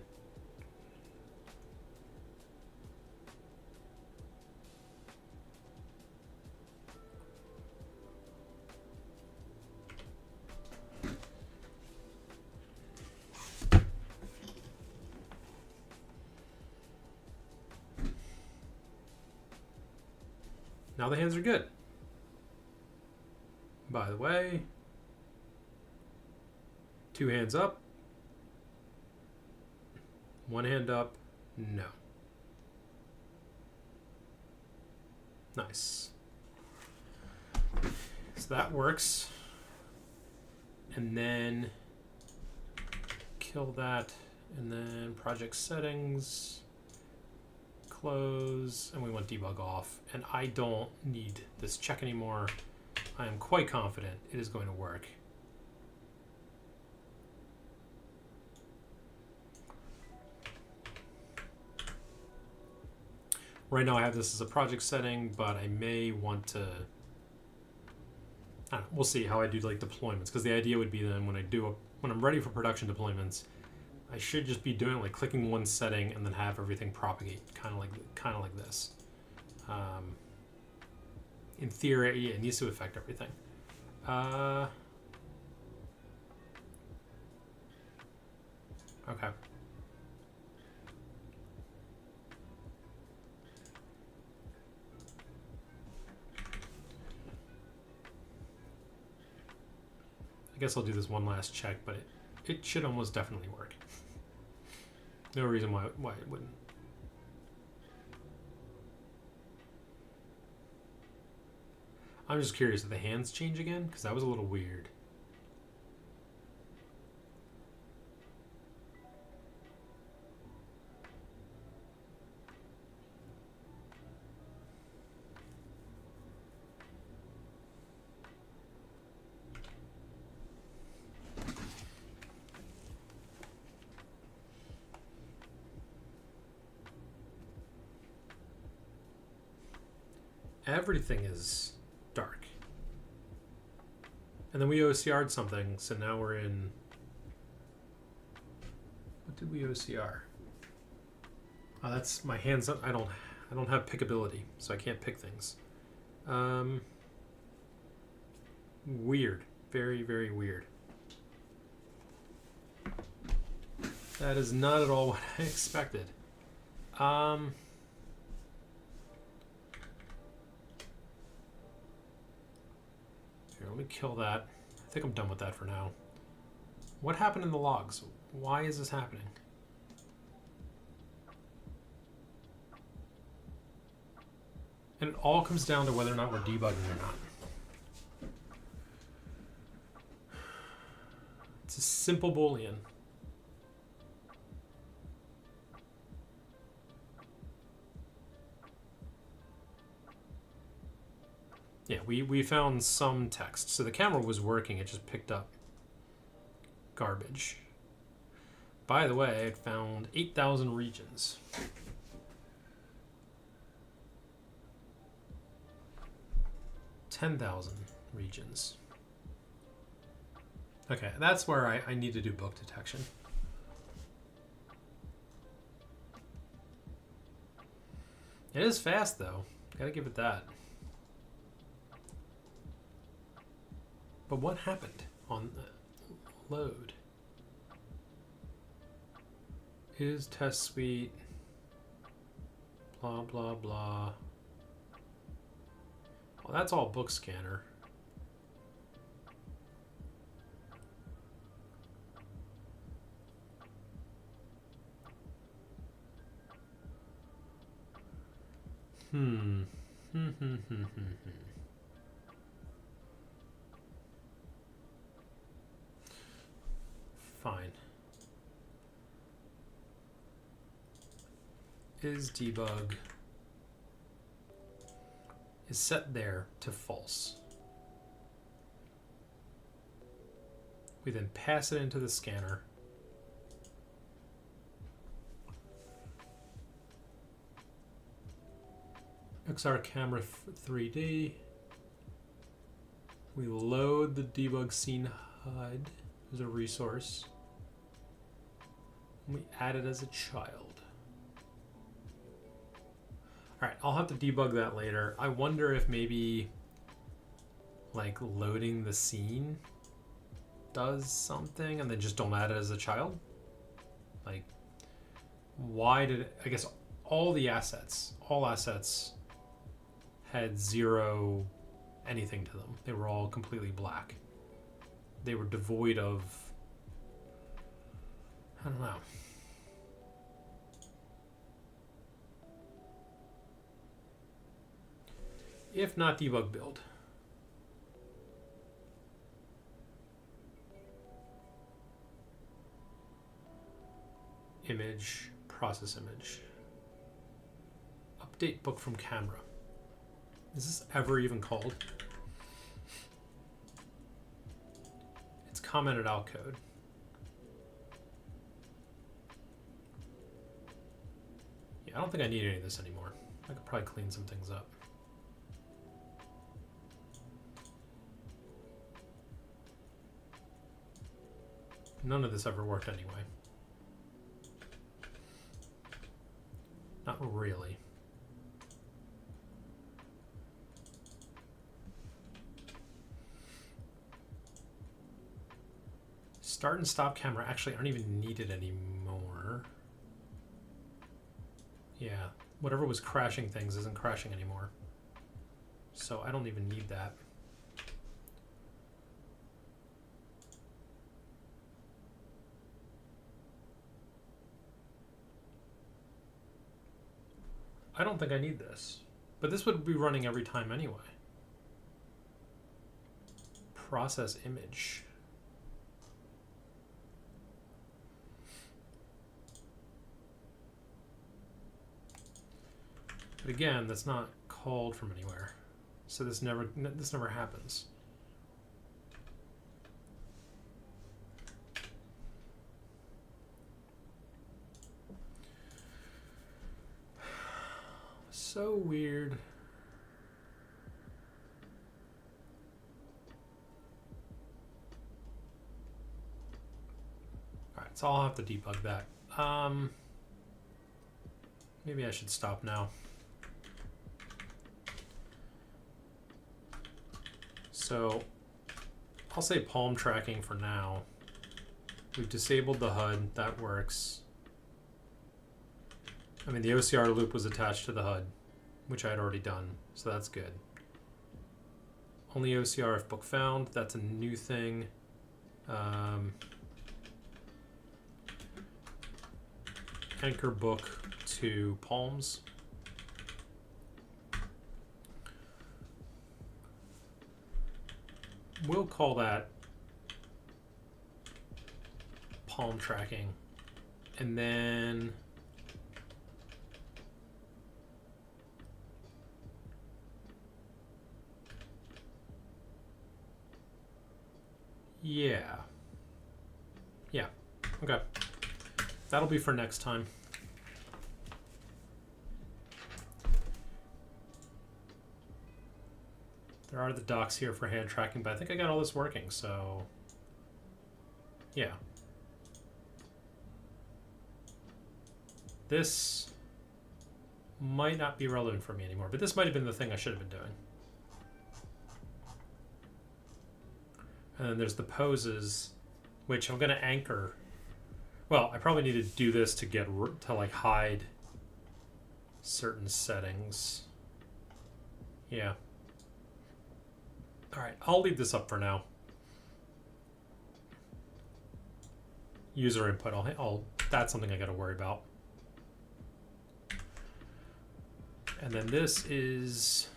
Now the hands are good. By the way, two hands up, one hand up, no. Nice. So that works. And then kill that, and then project settings, close, and we want debug off. And I don't need this check anymore. I am quite confident it is going to work. Right now I have this as a project setting, but I may want to I don't know, we'll see how I do like deployments, because the idea would be then when I'm ready for production deployments, I should just be doing like clicking one setting and then have everything propagate, kind of like this. In theory, yeah, it needs to affect everything. Okay. I guess I'll do this one last check, but it should almost definitely work. No reason why it wouldn't. I'm just curious, did the hands change again? Because that was a little weird. Everything is dark. And then we OCR'd something, so now we're in... What did we OCR? Oh, that's my hands up. I don't have pickability, so I can't pick things. Weird. Very, very weird. That is not at all what I expected. Here, let me kill that. I think I'm done with that for now. What happened in the logs? Why is this happening? And it all comes down to whether or not we're debugging or not. It's a simple Boolean. Yeah, we found some text. So the camera was working, it just picked up garbage. By the way, it found 8,000 regions. $10,000 regions. Okay, that's where I need to do book detection. It is fast though, gotta give it that. But what happened on the load? Is test suite, blah, blah, blah. Well, that's all book scanner. Fine. Is debug is set there to false. We then pass it into the scanner. XR camera 3D. We load the debug scene HUD as a resource. And we add it as a child. All right, I'll have to debug that later. I wonder if maybe like loading the scene does something and then just don't add it as a child. Like, why did it, I guess all assets had zero anything to them. They were all completely black. They were devoid of, I don't know. If not debug build. Image, process image. Update book from camera. Is this ever even called? It's commented out code. Yeah, I don't think I need any of this anymore. I could probably clean some things up. None of this ever worked anyway. Not really. Start and stop camera actually aren't even needed anymore. Yeah, whatever was crashing things isn't crashing anymore. So I don't even need that. I don't think I need this, but this would be running every time anyway. Process image. But again, that's not called from anywhere, so this never happens. So weird. All right, so I'll have to debug that. Maybe I should stop now. So I'll say palm tracking for now. We've disabled the HUD, that works. I mean, the OCR loop was attached to the HUD, which I had already done, so that's good. Only OCR if book found, that's a new thing. Anchor book to palms. We'll call that palm tracking. And then yeah, okay, that'll be for next time. There are the docs here for hand tracking, but I think I got all this working, so yeah. This might not be relevant for me anymore, but this might have been the thing I should have been doing. And then there's the poses, which I'm going to anchor. Well, I probably need to do this to get to like hide certain settings. Yeah. All right, I'll leave this up for now. User input, that's something I got to worry about. And then this is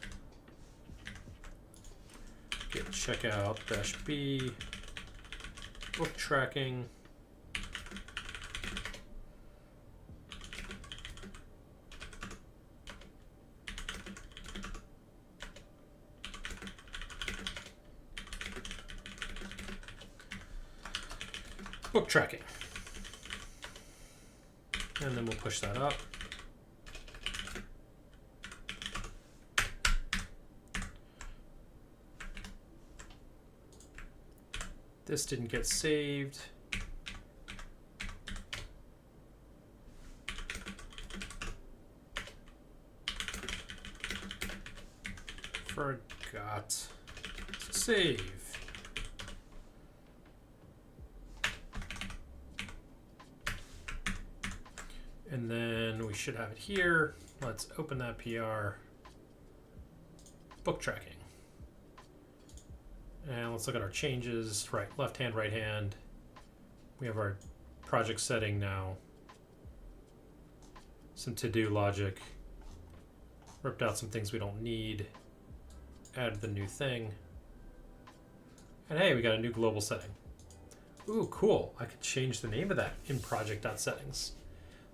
git checkout -b book tracking. Book tracking. And then we'll push that up. This didn't get saved. Forgot to save. And then we should have it here. Let's open that PR. Book tracking. And let's look at our changes. Right, left hand, right hand. We have our project setting now. Some to-do logic. Ripped out some things we don't need. Added the new thing. And hey, we got a new global setting. Ooh, cool. I could change the name of that in project.settings.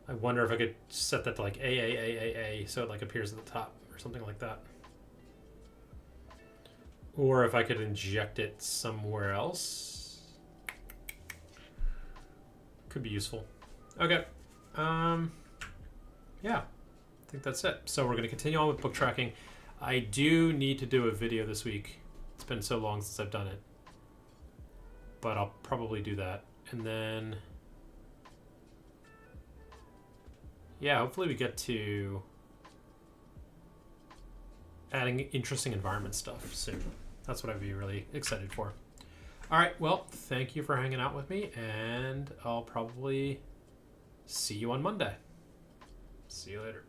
I wonder if I could set that to like AAAAA so it like appears at the top or something like that. Or if I could inject it somewhere else. Could be useful. Okay. Yeah, I think that's it. So we're going to continue on with book tracking. I do need to do a video this week. It's been so long since I've done it. But I'll probably do that. And then, yeah, hopefully we get to adding interesting environment stuff soon. That's what I'd be really excited for. All right, well, thank you for hanging out with me, and I'll probably see you on Monday. See you later.